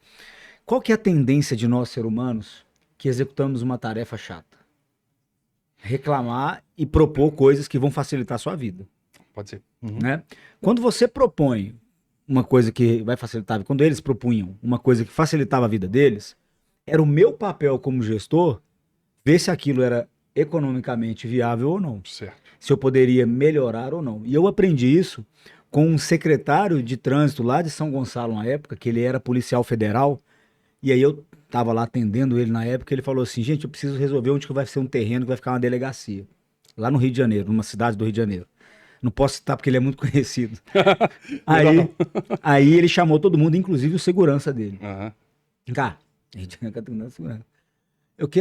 Qual que é a tendência de nós, seres humanos, que executamos uma tarefa chata? Reclamar e propor coisas que vão facilitar a sua vida. Pode ser. Né? Quando você propõe uma coisa que vai facilitar, quando eles propunham uma coisa que facilitava a vida deles, era o meu papel como gestor ver se aquilo era economicamente viável ou não. Certo. Se eu poderia melhorar ou não. E eu aprendi isso com um secretário de trânsito lá de São Gonçalo na época, que ele era policial federal, e aí eu estava lá atendendo ele na época, ele falou assim, gente, eu preciso resolver onde que vai ser um terreno que vai ficar uma delegacia. Lá no Rio de Janeiro, numa cidade do Rio de Janeiro. Não posso citar porque ele é muito conhecido. aí ele chamou todo mundo, inclusive o segurança dele. Cá, a gente tem segurança.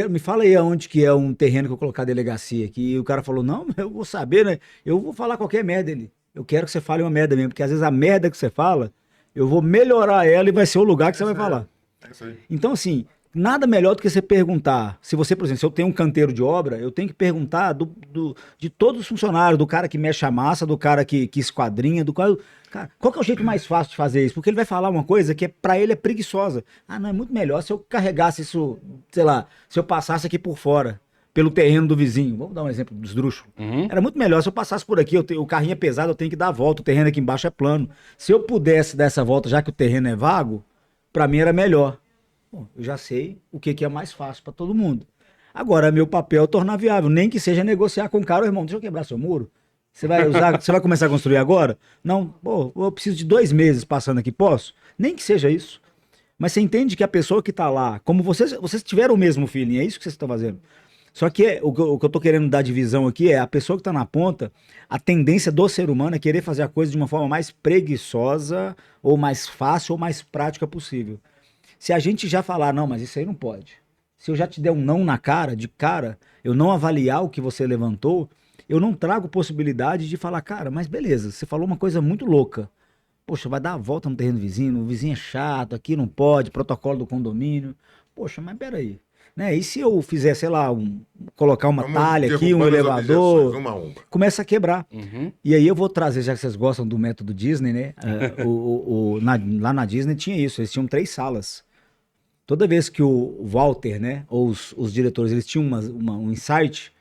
Me fala aí aonde que é um terreno que eu colocar delegacia aqui. E o cara falou, não, eu vou saber, né? Eu vou falar qualquer merda dele. Eu quero que você fale uma merda mesmo, porque às vezes a merda que você fala, eu vou melhorar ela e vai ser o lugar que você vai falar. É isso aí. Então, assim, nada melhor do que você perguntar. Se você, por exemplo, se eu tenho um canteiro de obra, eu tenho que perguntar de todos os funcionários, do cara que mexe a massa, do cara que esquadrinha, cara, qual que é o jeito mais fácil de fazer isso? Porque ele vai falar uma coisa que pra ele é preguiçosa. Ah, não, é muito melhor se eu carregasse isso, sei lá, se eu passasse aqui por fora, pelo terreno do vizinho. Vamos dar um exemplo dos esdrúxulo. Era muito melhor se eu passasse por aqui, o carrinho é pesado, eu tenho que dar a volta, o terreno aqui embaixo é plano. Se eu pudesse dar essa volta, já que o terreno é vago, pra mim era melhor. Bom, eu já sei o que é mais fácil pra todo mundo. Agora, meu papel é tornar viável, nem que seja negociar com o cara, irmão, deixa eu quebrar seu muro. Você vai começar a construir agora? Não, pô, eu preciso de 2 meses passando aqui, posso? Nem que seja isso. Mas você entende que a pessoa que tá lá, como vocês tiveram o mesmo feeling, é isso que vocês estão fazendo. Só que o que eu tô querendo dar de visão aqui é a pessoa que tá na ponta, a tendência do ser humano é querer fazer a coisa de uma forma mais preguiçosa, ou mais fácil, ou mais prática possível. Se a gente já falar, não, mas isso aí não pode. Se eu já te der um não na cara, de cara, eu não avaliar o que você levantou, eu não trago possibilidade de falar, cara, mas beleza, você falou uma coisa muito louca. Poxa, vai dar a volta no terreno vizinho, o vizinho é chato, aqui não pode, protocolo do condomínio. Poxa, mas peraí. Né? E se eu fizer, sei lá, colocar uma talha aqui, um elevador, começa a quebrar. E aí eu vou trazer, já que vocês gostam do método Disney, né? Lá na Disney tinha isso, eles tinham 3 salas. Toda vez que o Walter, né, ou os diretores, eles tinham um insight,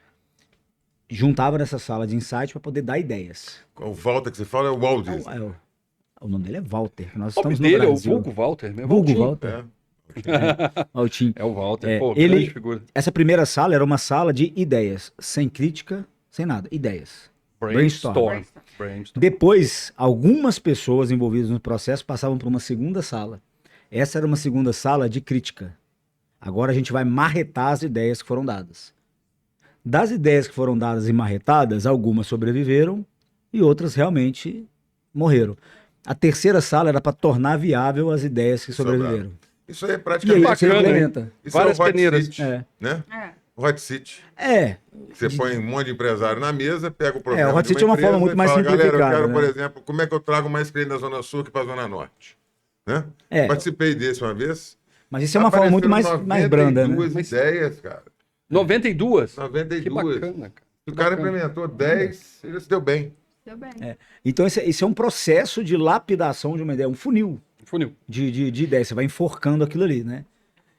juntava nessa sala de insight para poder dar ideias. O Walter que você fala é o Walt Disney. O nome dele é Walter. Nós o estamos nome dele no Brasil. é o vulgo Walter mesmo. Vulgo Walter. Valtinho. É o Walter, grande figura. Essa primeira sala era uma sala de ideias, sem crítica, sem nada, ideias. Brainstorm. Depois, algumas pessoas envolvidas no processo passavam para uma segunda sala. Essa era uma segunda sala de crítica. Agora a gente vai marretar as ideias que foram dadas. Das ideias que foram dadas e marretadas, algumas sobreviveram e outras realmente morreram. A terceira sala era para tornar viável as ideias que sobreviveram. Isso aí é praticamente... E aí você implementa. Isso várias peneiras. Né? Hot Seat. Você põe um monte de empresário na mesa, pega o problema o Hot Seat é uma forma muito mais simplificada. Galera, eu quero, por exemplo, como é que eu trago mais cliente da Zona Sul que para a Zona Norte? Né? Participei desse uma vez. Mas isso é uma forma muito mais branda, né? 92 ideias, cara. 92? 92. Que bacana, cara. O cara implementou 10, ele se deu bem. Então, esse é um processo de lapidação de uma ideia, um funil. De ideia. Você vai enforcando aquilo ali, né?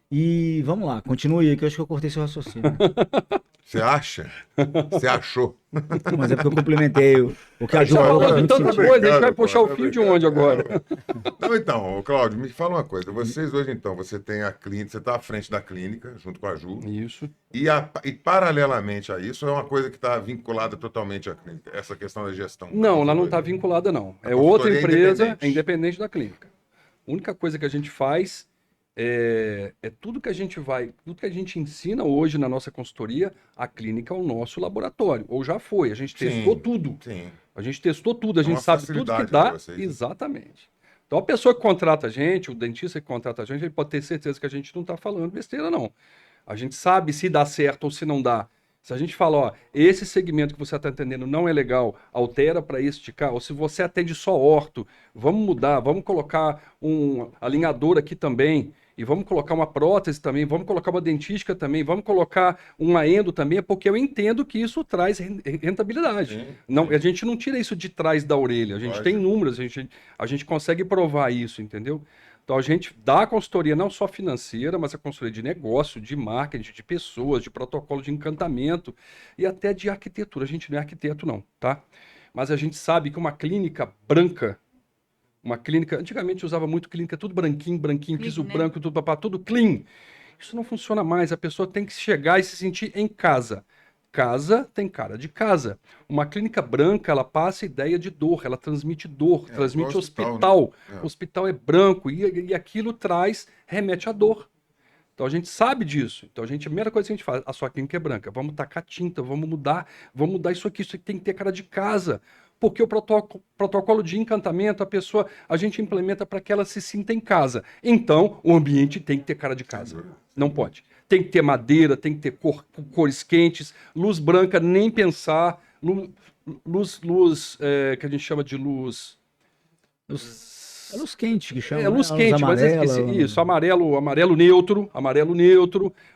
E vamos lá, continue aí, que eu acho que eu cortei seu raciocínio. Você acha? Você achou? Mas é porque eu complementei o que a Ju falou. De tanta coisa, a gente vai puxar o fio de onde agora? Não, então, Cláudio, me fala uma coisa. Vocês hoje, então, você tem a clínica, você está à frente da clínica, junto com a Ju. Isso. E paralelamente a isso, é uma coisa que está vinculada totalmente à clínica, essa questão da gestão. Não, ela não está vinculada, não. É outra empresa, é independente da clínica. A única coisa que a gente faz É tudo que a gente tudo que a gente ensina hoje na nossa consultoria, a clínica é o nosso laboratório, ou já foi, a gente testou tudo. Sim. A gente testou tudo, a gente sabe tudo que dá. Exatamente. Então a pessoa que contrata a gente, o dentista que contrata a gente, ele pode ter certeza que a gente não está falando besteira, não. A gente sabe se dá certo ou se não dá. Se a gente fala, ó, esse segmento que você está atendendo não é legal, altera para esticar, ou se você atende só orto, vamos mudar, vamos colocar um alinhador aqui também, e vamos colocar uma prótese também, vamos colocar uma dentística também, vamos colocar uma endo também, porque eu entendo que isso traz rentabilidade. Sim. Não, a gente não tira isso de trás da orelha, a gente tem números, a gente consegue provar isso, entendeu? Então a gente dá a consultoria não só financeira, mas a consultoria de negócio, de marketing, de pessoas, de protocolo de encantamento e até de arquitetura. A gente não é arquiteto não, tá? Mas a gente sabe que uma clínica branca, antigamente usava muito clínica, tudo branquinho, piso branco, tudo clean. Isso não funciona mais, a pessoa tem que chegar e se sentir em casa. Casa tem cara de casa. Uma clínica branca, ela passa ideia de dor, ela transmite dor, transmite hospital. Né? O hospital é branco e aquilo remete à dor. Então a gente sabe disso. Então a primeira coisa que a gente faz, a sua clínica é branca, vamos tacar tinta, vamos mudar isso aqui tem que ter cara de casa. Porque o protocolo de encantamento, a gente implementa para que ela se sinta em casa. Então, o ambiente tem que ter cara de casa. Não pode. Tem que ter madeira, tem que ter cores quentes, luz branca, nem pensar. Luz que a gente chama de luz... É luz quente que chama. É luz quente, mas eu esqueci. Isso, amarelo neutro,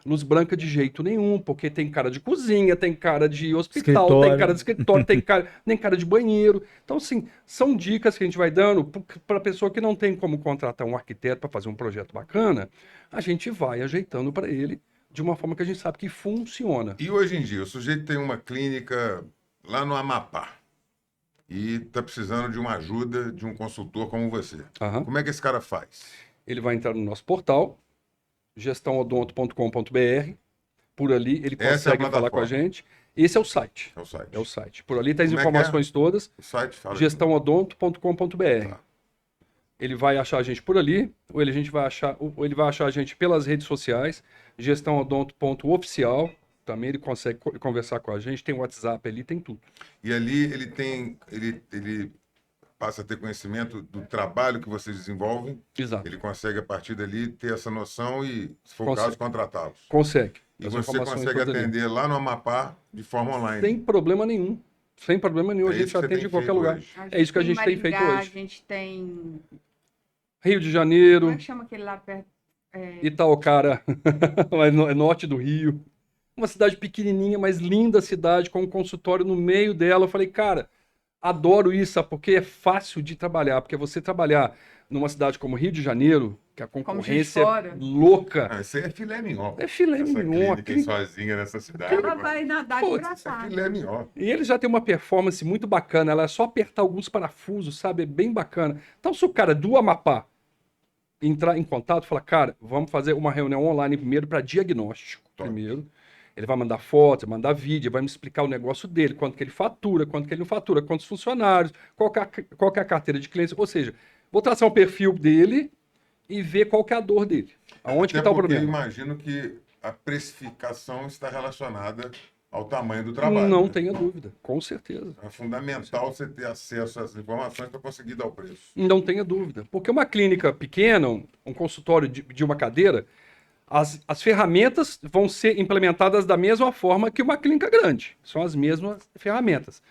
luz branca de jeito nenhum, porque tem cara de cozinha, tem cara de hospital, tem cara de escritório, tem cara de banheiro. Então, assim, são dicas que a gente vai dando para a pessoa que não tem como contratar um arquiteto para fazer um projeto bacana, a gente vai ajeitando para ele de uma forma que a gente sabe que funciona. E hoje em dia, o sujeito tem uma clínica lá no Amapá e está precisando de uma ajuda de um consultor como você. Como é que esse cara faz? Ele vai entrar no nosso portal, gestãoodonto.com.br. Por ali ele consegue falar com a gente. Esse é o site. É o site. Por ali tem as informações todas. O site fala gestãoodonto.com.br. Tá. Ele vai achar a gente por ali, ou ele vai achar a gente pelas redes sociais, gestãoodonto.oficial. Também ele consegue conversar com a gente, tem WhatsApp ali, tem tudo. E ali ele passa a ter conhecimento do trabalho que vocês desenvolvem. Exato. Ele consegue, a partir dali, ter essa noção e, se for o caso, contratá-los. Consegue. E você consegue atender lá no Amapá de forma online. Sem problema nenhum. Sem problema nenhum, a gente atende em qualquer lugar. É isso que a gente tem feito hoje. A gente tem... Rio de Janeiro. Como é que chama aquele lá perto? Itaocara, é norte do Rio. Uma cidade pequenininha, mas linda cidade, com um consultório no meio dela. Eu falei, cara, adoro isso, sabe? Porque é fácil de trabalhar. Porque você trabalhar numa cidade como Rio de Janeiro, que a concorrência é louca. Isso aí é filé mignon. É filé mignon. Sozinha nessa cidade. Ela vai nadar de braçada. É filé mignon. E ele já tem uma performance muito bacana. Ela é só apertar alguns parafusos, sabe? É bem bacana. Então, se o cara do Amapá entrar em contato, falar, cara, vamos fazer uma reunião online primeiro para diagnóstico. Primeiro. Ele vai mandar foto, vai mandar vídeo, vai me explicar o negócio dele, quanto que ele fatura, quanto que ele não fatura, quantos funcionários, qual que é a carteira de clientes. Ou seja, vou traçar um perfil dele e ver qual que é a dor dele. Aonde que está o problema. Eu imagino que a precificação está relacionada ao tamanho do trabalho. Não tenha dúvida, com certeza. É fundamental você ter acesso a essas informações para conseguir dar o preço. Não tenha dúvida. Porque uma clínica pequena, um consultório de uma cadeira, as ferramentas vão ser implementadas da mesma forma que uma clínica grande. São as mesmas ferramentas.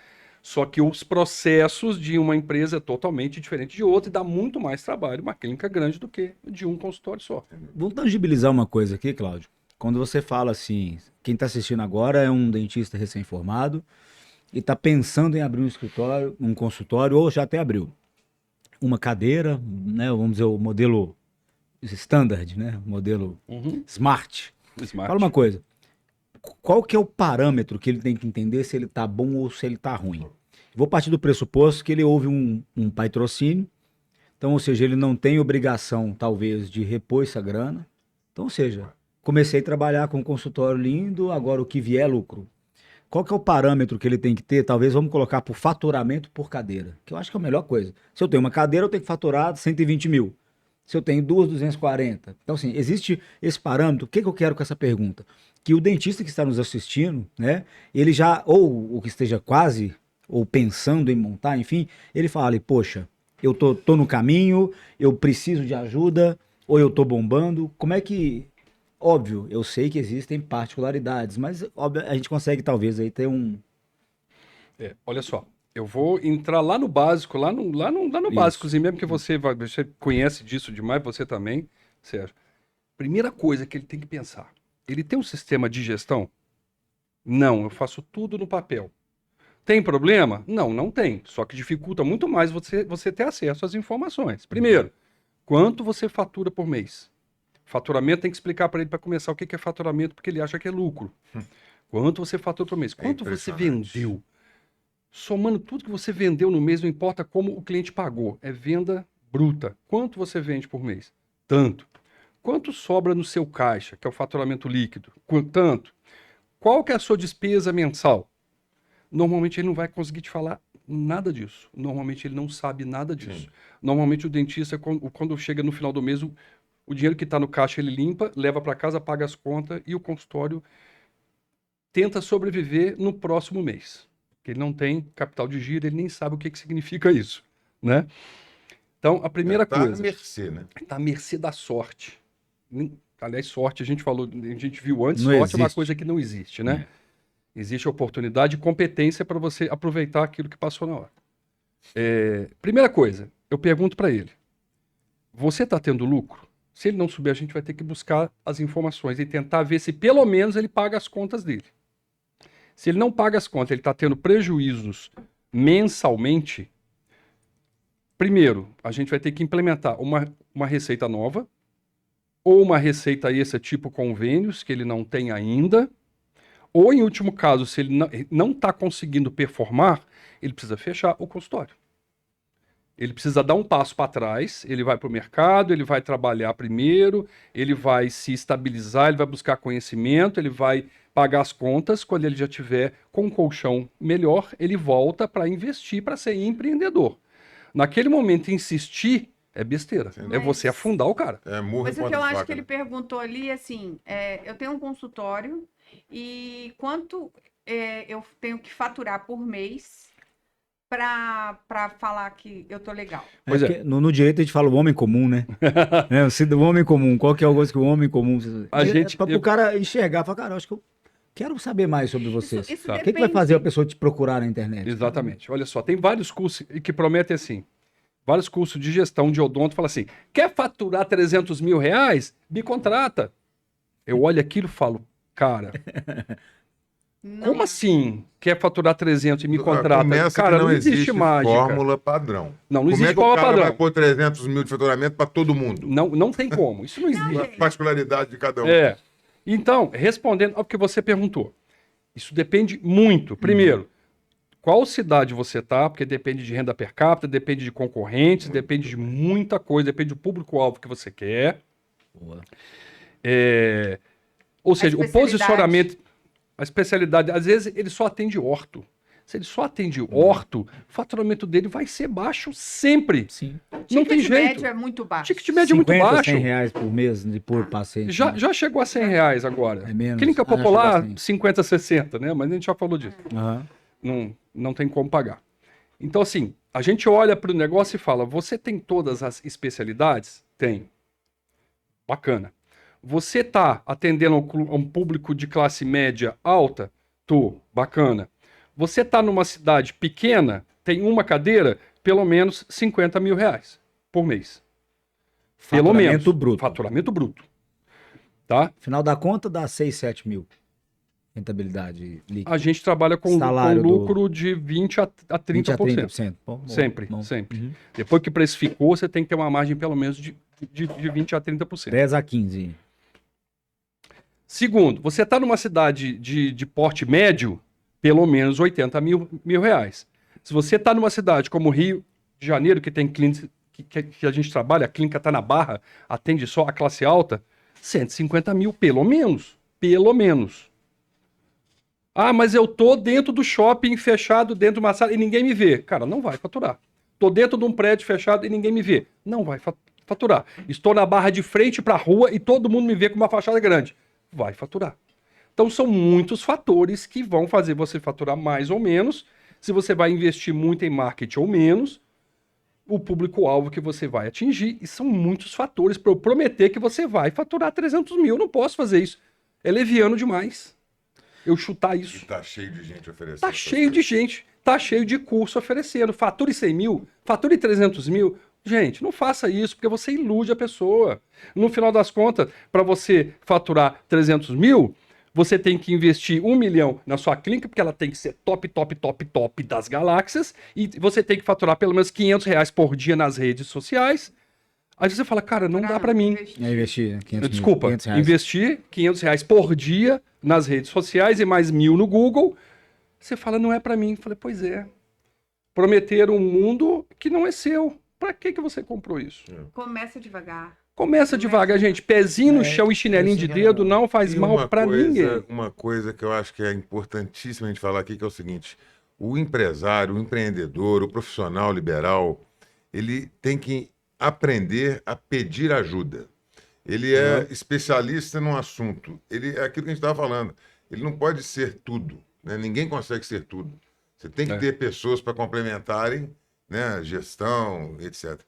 Só que os processos de uma empresa é totalmente diferente de outra e dá muito mais trabalho uma clínica grande do que de um consultório só. Vamos tangibilizar uma coisa aqui, Cláudio. Quando você fala assim, quem está assistindo agora é um dentista recém-formado e está pensando em abrir um escritório, um consultório, ou já até abriu. Uma cadeira, né, vamos dizer, o modelo standard, né? Modelo smart. Fala uma coisa. Qual que é o parâmetro que ele tem que entender se ele tá bom ou se ele tá ruim? Vou partir do pressuposto que ele houve um patrocínio. Então, ou seja, ele não tem obrigação, talvez, de repor essa grana. Então, ou seja, comecei a trabalhar com um consultório lindo, agora o que vier é lucro. Qual que é o parâmetro que ele tem que ter? Talvez vamos colocar por faturamento por cadeira, que eu acho que é a melhor coisa. Se eu tenho uma cadeira, eu tenho que faturar 120 mil. se eu tenho 2.240? Então, assim, existe esse parâmetro. O que eu quero com essa pergunta? Que o dentista que está nos assistindo, né, ele já, ou o que esteja quase, ou pensando em montar, enfim, ele fala, poxa, eu tô no caminho, eu preciso de ajuda, ou eu tô bombando. Como é que... Óbvio, eu sei que existem particularidades, mas óbvio, a gente consegue talvez aí ter um... Olha só, eu vou entrar lá no básico, lá no básicozinho mesmo, que você conhece disso demais, você também, Sérgio. Primeira coisa que ele tem que pensar, ele tem um sistema de gestão? Não, eu faço tudo no papel. Tem problema? Não, não tem. Só que dificulta muito mais você ter acesso às informações. Primeiro, quanto você fatura por mês? Faturamento tem que explicar para ele para começar o que é faturamento, porque ele acha que é lucro. Quanto você fatura por mês? Quanto você vendeu? Somando tudo que você vendeu no mês, não importa como o cliente pagou. É venda bruta. Quanto você vende por mês? Tanto. Quanto sobra no seu caixa, que é o faturamento líquido? Tanto. Qual que é a sua despesa mensal? Normalmente ele não vai conseguir te falar nada disso. Normalmente ele não sabe nada disso. Sim. Normalmente o dentista, quando chega no final do mês, o dinheiro que está no caixa ele limpa, leva para casa, paga as contas e o consultório tenta sobreviver no próximo mês. Porque ele não tem capital de giro, ele nem sabe o que significa isso, né? Então, a primeira coisa... Está à mercê, né? Está à mercê da sorte. Aliás, sorte, a gente viu antes, não sorte existe. É uma coisa que não existe, né? Existe oportunidade e competência para você aproveitar aquilo que passou na hora. Primeira coisa, eu pergunto para ele, você está tendo lucro? Se ele não souber, a gente vai ter que buscar as informações e tentar ver se pelo menos ele paga as contas dele. Se ele não paga as contas, ele está tendo prejuízos mensalmente, primeiro, a gente vai ter que implementar uma receita nova, ou uma receita extra tipo convênios, que ele não tem ainda, ou, em último caso, se ele não está conseguindo performar, ele precisa fechar o consultório. Ele precisa dar um passo para trás, ele vai para o mercado, ele vai trabalhar primeiro, ele vai se estabilizar, ele vai buscar conhecimento, ele vai pagar as contas. Quando ele já tiver com um colchão melhor, ele volta para investir, para ser empreendedor. Naquele momento, insistir é besteira. Mas... é você afundar o cara. Mas o que eu acho que ele perguntou ali, assim, eu tenho um consultório e quanto eu tenho que faturar por mês para falar que eu tô legal. No direito a gente fala o homem comum, né? O homem comum, qual que é o coisa que o homem comum... Para o cara enxergar, falar, cara, eu acho que eu quero saber mais sobre vocês. Isso o que vai fazer a pessoa te procurar na internet? Exatamente. Olha só, tem vários cursos que prometem assim, vários cursos de gestão de odonto, fala assim, quer faturar 300 mil reais? Me contrata. Eu olho aquilo e falo, cara... Como assim? Quer faturar 300 e me contrata? Cara, não existe mágica. Fórmula padrão. Não existe fórmula padrão. Como é que o cara vai pôr 300 mil de faturamento para todo mundo? Não tem como. Isso não existe. A particularidade de cada um. Então, respondendo ao que você perguntou, isso depende muito. Primeiro, qual cidade você está, porque depende de renda per capita, depende de concorrentes, depende de muita coisa, depende do público-alvo que você quer. Boa. Ou seja, o posicionamento... A especialidade, às vezes, ele só atende orto. Se ele só atende orto, o faturamento dele vai ser baixo sempre. Sim. Não tem jeito. Ticket médio é muito baixo. Ticket médio é muito baixo. R$100 por mês por paciente. Já chegou a R$100 agora. É menos. Clínica popular, 50, 60, né? Mas a gente já falou disso. Não tem como pagar. Então, assim, a gente olha para o negócio e fala, você tem todas as especialidades? Tem. Bacana. Você está atendendo a um público de classe média alta? Tô, bacana. Você está numa cidade pequena, tem uma cadeira, pelo menos 50 mil reais por mês. Pelo menos. Bruto. Faturamento bruto. Tá? Final da conta dá 6, 7 mil. Rentabilidade líquida. A gente trabalha com lucro de 20 a 30%. 20 a 30%. Bom, sempre. Depois que precificou, você tem que ter uma margem pelo menos de 20 a 30%. 10 a 15%. Segundo, você está numa cidade de porte médio, pelo menos 80 mil reais. Se você está numa cidade como Rio de Janeiro, que tem clínica que a gente trabalha, a clínica está na Barra, atende só a classe alta, 150 mil, pelo menos. Pelo menos. Ah, mas eu tô dentro do shopping fechado, dentro de uma sala e ninguém me vê. Cara, não vai faturar. Tô dentro de um prédio fechado e ninguém me vê. Não vai faturar. Estou na barra de frente para a rua e todo mundo me vê com uma fachada grande. Vai faturar. Então são muitos fatores que vão fazer você faturar mais ou menos. Se você vai investir muito em marketing ou menos, o público-alvo que você vai atingir. E são muitos fatores para eu prometer que você vai faturar 300 mil. Eu não posso fazer isso. É leviano demais eu chutar isso. E tá cheio de gente oferecendo. Tá cheio de gente. Tá cheio de curso oferecendo. Fature 100 mil, fature 300 mil. Gente, não faça isso, porque você ilude a pessoa. No final das contas, para você faturar 300 mil, você tem que investir 1 milhão na sua clínica, porque ela tem que ser top, top, top, top das galáxias, e você tem que faturar pelo menos R$500 por dia nas redes sociais. Aí você fala, cara, não dá para mim. Investir 500 Desculpa, mil, 500 reais. investir R$500 por dia nas redes sociais e mais 1.000 no Google. Você fala, não é para mim. Eu falei, pois é. Prometer um mundo que não é seu. Para que você comprou isso? Começa devagar. Começa devagar, gente. Pezinho no chão e chinelinho de dedo não faz mal para ninguém. Uma coisa que eu acho que é importantíssima a gente falar aqui, que é o seguinte: o empresário, o empreendedor, o profissional liberal, ele tem que aprender a pedir ajuda. Ele é especialista num assunto. Ele é aquilo que a gente estava falando. Ele não pode ser tudo, né? Ninguém consegue ser tudo. Você tem que ter pessoas para complementarem, né? Gestão, etc.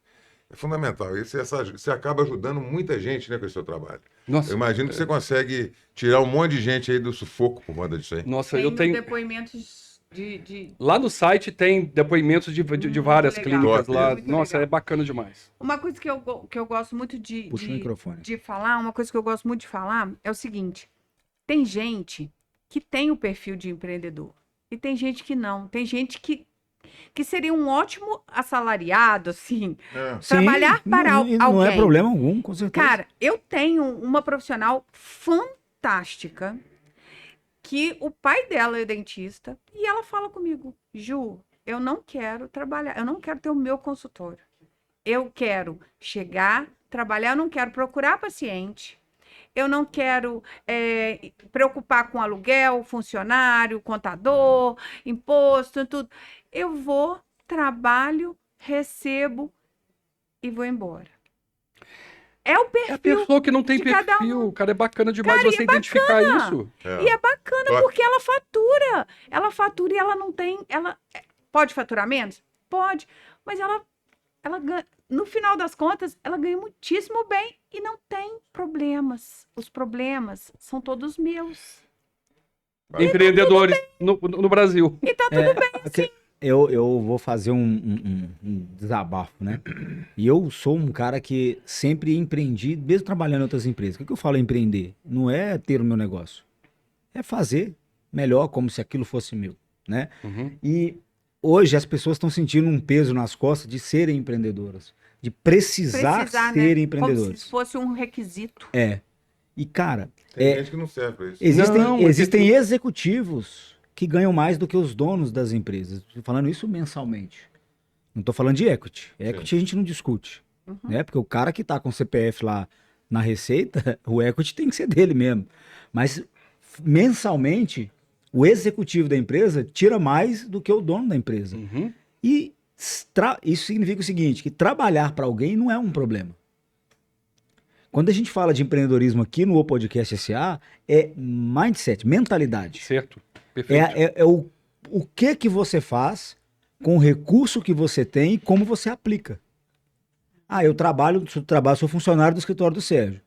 É fundamental. E você acaba ajudando muita gente, né, com o seu trabalho. Nossa, eu imagino que você consegue tirar um monte de gente aí do sufoco por conta disso aí. Nossa, Tem eu tenho... depoimentos de... Lá no site tem depoimentos de várias legal. clínicas Top, lá. muito Nossa, legal. é bacana demais. Uma coisa que eu gosto muito Puxa o microfone. de falar, uma coisa que eu gosto muito de falar é o seguinte: tem gente que tem o perfil de empreendedor e tem gente que não. Tem gente que seria um ótimo assalariado, assim, trabalhar para alguém. Não é problema algum, com certeza. Cara, eu tenho uma profissional fantástica que o pai dela é dentista e ela fala comigo, Ju, eu não quero trabalhar, eu não quero ter o meu consultório. Eu quero chegar, trabalhar, eu não quero procurar paciente, eu não quero preocupar com aluguel, funcionário, contador, imposto, tudo. Eu vou, trabalho, recebo e vou embora. É o perfil. É a pessoa que não tem de cada perfil. Cara, é bacana demais Cara, você é identificar bacana. isso. E é bacana porque ela fatura. Ela fatura e ela não tem... Ela pode faturar menos? Pode. Mas ela ganha... No final das contas, ela ganha muitíssimo bem e não tem problemas. Os problemas são todos meus. Empreendedores no Brasil. E tá tudo bem assim. Eu vou fazer um desabafo, né? E eu sou um cara que sempre empreendi, mesmo trabalhando em outras empresas. O que eu falo empreender? Não é ter o meu negócio. É fazer melhor, como se aquilo fosse meu, né? Uhum. E hoje as pessoas estão sentindo um peso nas costas de serem empreendedoras. De precisar serem né? empreendedores. Como se fosse um requisito. E, cara... Tem gente que não serve para isso. Existem executivos que ganham mais do que os donos das empresas. Estou falando isso mensalmente. Não estou falando de equity. Equity a gente não discute. Né? Porque o cara que está com o CPF lá na receita, o equity tem que ser dele mesmo. Mas mensalmente, o executivo da empresa tira mais do que o dono da empresa. Uhum. E isso significa o seguinte, que trabalhar para alguém não é um problema. Quando a gente fala de empreendedorismo aqui no O Podcast SA, é mindset, mentalidade. Certo. Perfeito. É o que você faz com o recurso que você tem e como você aplica. Eu sou funcionário do escritório do Sérgio.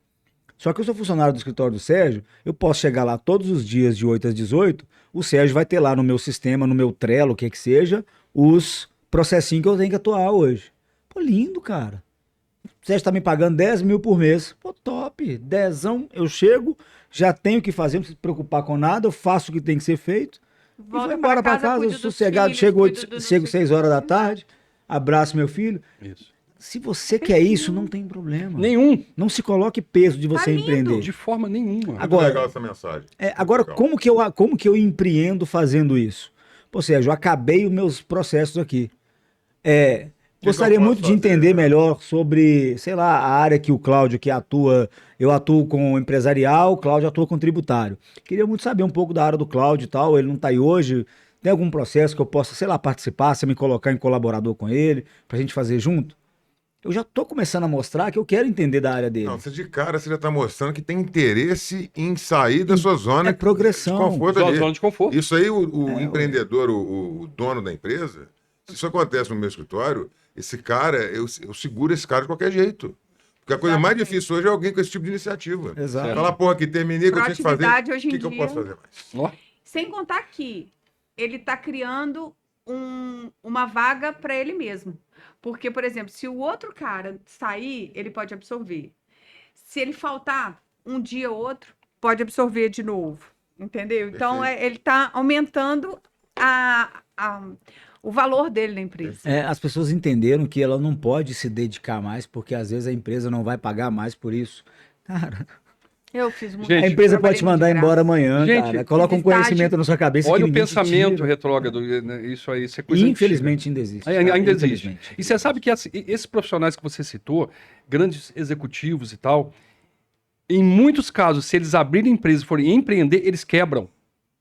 Só que eu sou funcionário do escritório do Sérgio, eu posso chegar lá todos os dias de 8 às 18, o Sérgio vai ter lá no meu sistema, no meu Trello, o que que seja, os processinhos que eu tenho que atuar hoje. Pô, lindo, cara. O Sérgio tá me pagando 10 mil por mês. Pô, top. 10ão, eu chego, já tenho o que fazer, não preciso me preocupar com nada, eu faço o que tem que ser feito. E vou embora para casa, sossegado, chego 6 horas da tarde, abraço meu filho. Isso. Se você quer isso, não tem problema. Nenhum. Não se coloque peso de você empreender. De forma nenhuma. Agora, legal essa mensagem. Agora, como que eu empreendo fazendo isso? Pô, Sérgio, eu acabei os meus processos aqui. Gostaria muito de entender melhor sobre, sei lá, a área que o Cláudio que atua. Eu atuo com empresarial, o Cláudio atua com tributário. Queria muito saber um pouco da área do Cláudio e tal. Ele não está aí hoje. Tem algum processo que eu possa, sei lá, participar, você me colocar em colaborador com ele, pra gente fazer junto? eu já tô começando a mostrar que eu quero entender da área dele. Não, você de cara você já está mostrando que tem interesse em sair da sua zona progressão. de conforto. Zona de conforto. Isso aí, o empreendedor, o dono da empresa, se isso acontece no meu escritório, esse cara, eu seguro esse cara de qualquer jeito. Porque a coisa mais difícil hoje é alguém com esse tipo de iniciativa. Exato. Falar, porra, que terminei, que eu tinha que fazer. Hoje em O que eu posso fazer mais? Sem contar que ele está criando uma vaga para ele mesmo. Porque, por exemplo, se o outro cara sair, ele pode absorver. Se ele faltar um dia ou outro, pode absorver de novo. Entendeu? Então, ele está aumentando o valor dele na empresa. As pessoas entenderam que ela não pode se dedicar mais, porque às vezes a empresa não vai pagar mais por isso. Cara, eu fiz muito. A empresa pode te mandar embora amanhã, cara. Coloca um conhecimento na sua cabeça. Olha o pensamento retrógrado, isso aí. Isso é coisa infelizmente ainda existe. Ainda existe. E você sabe que esses profissionais que você citou, grandes executivos e tal, em muitos casos, se eles abrirem empresa e forem empreender, eles quebram.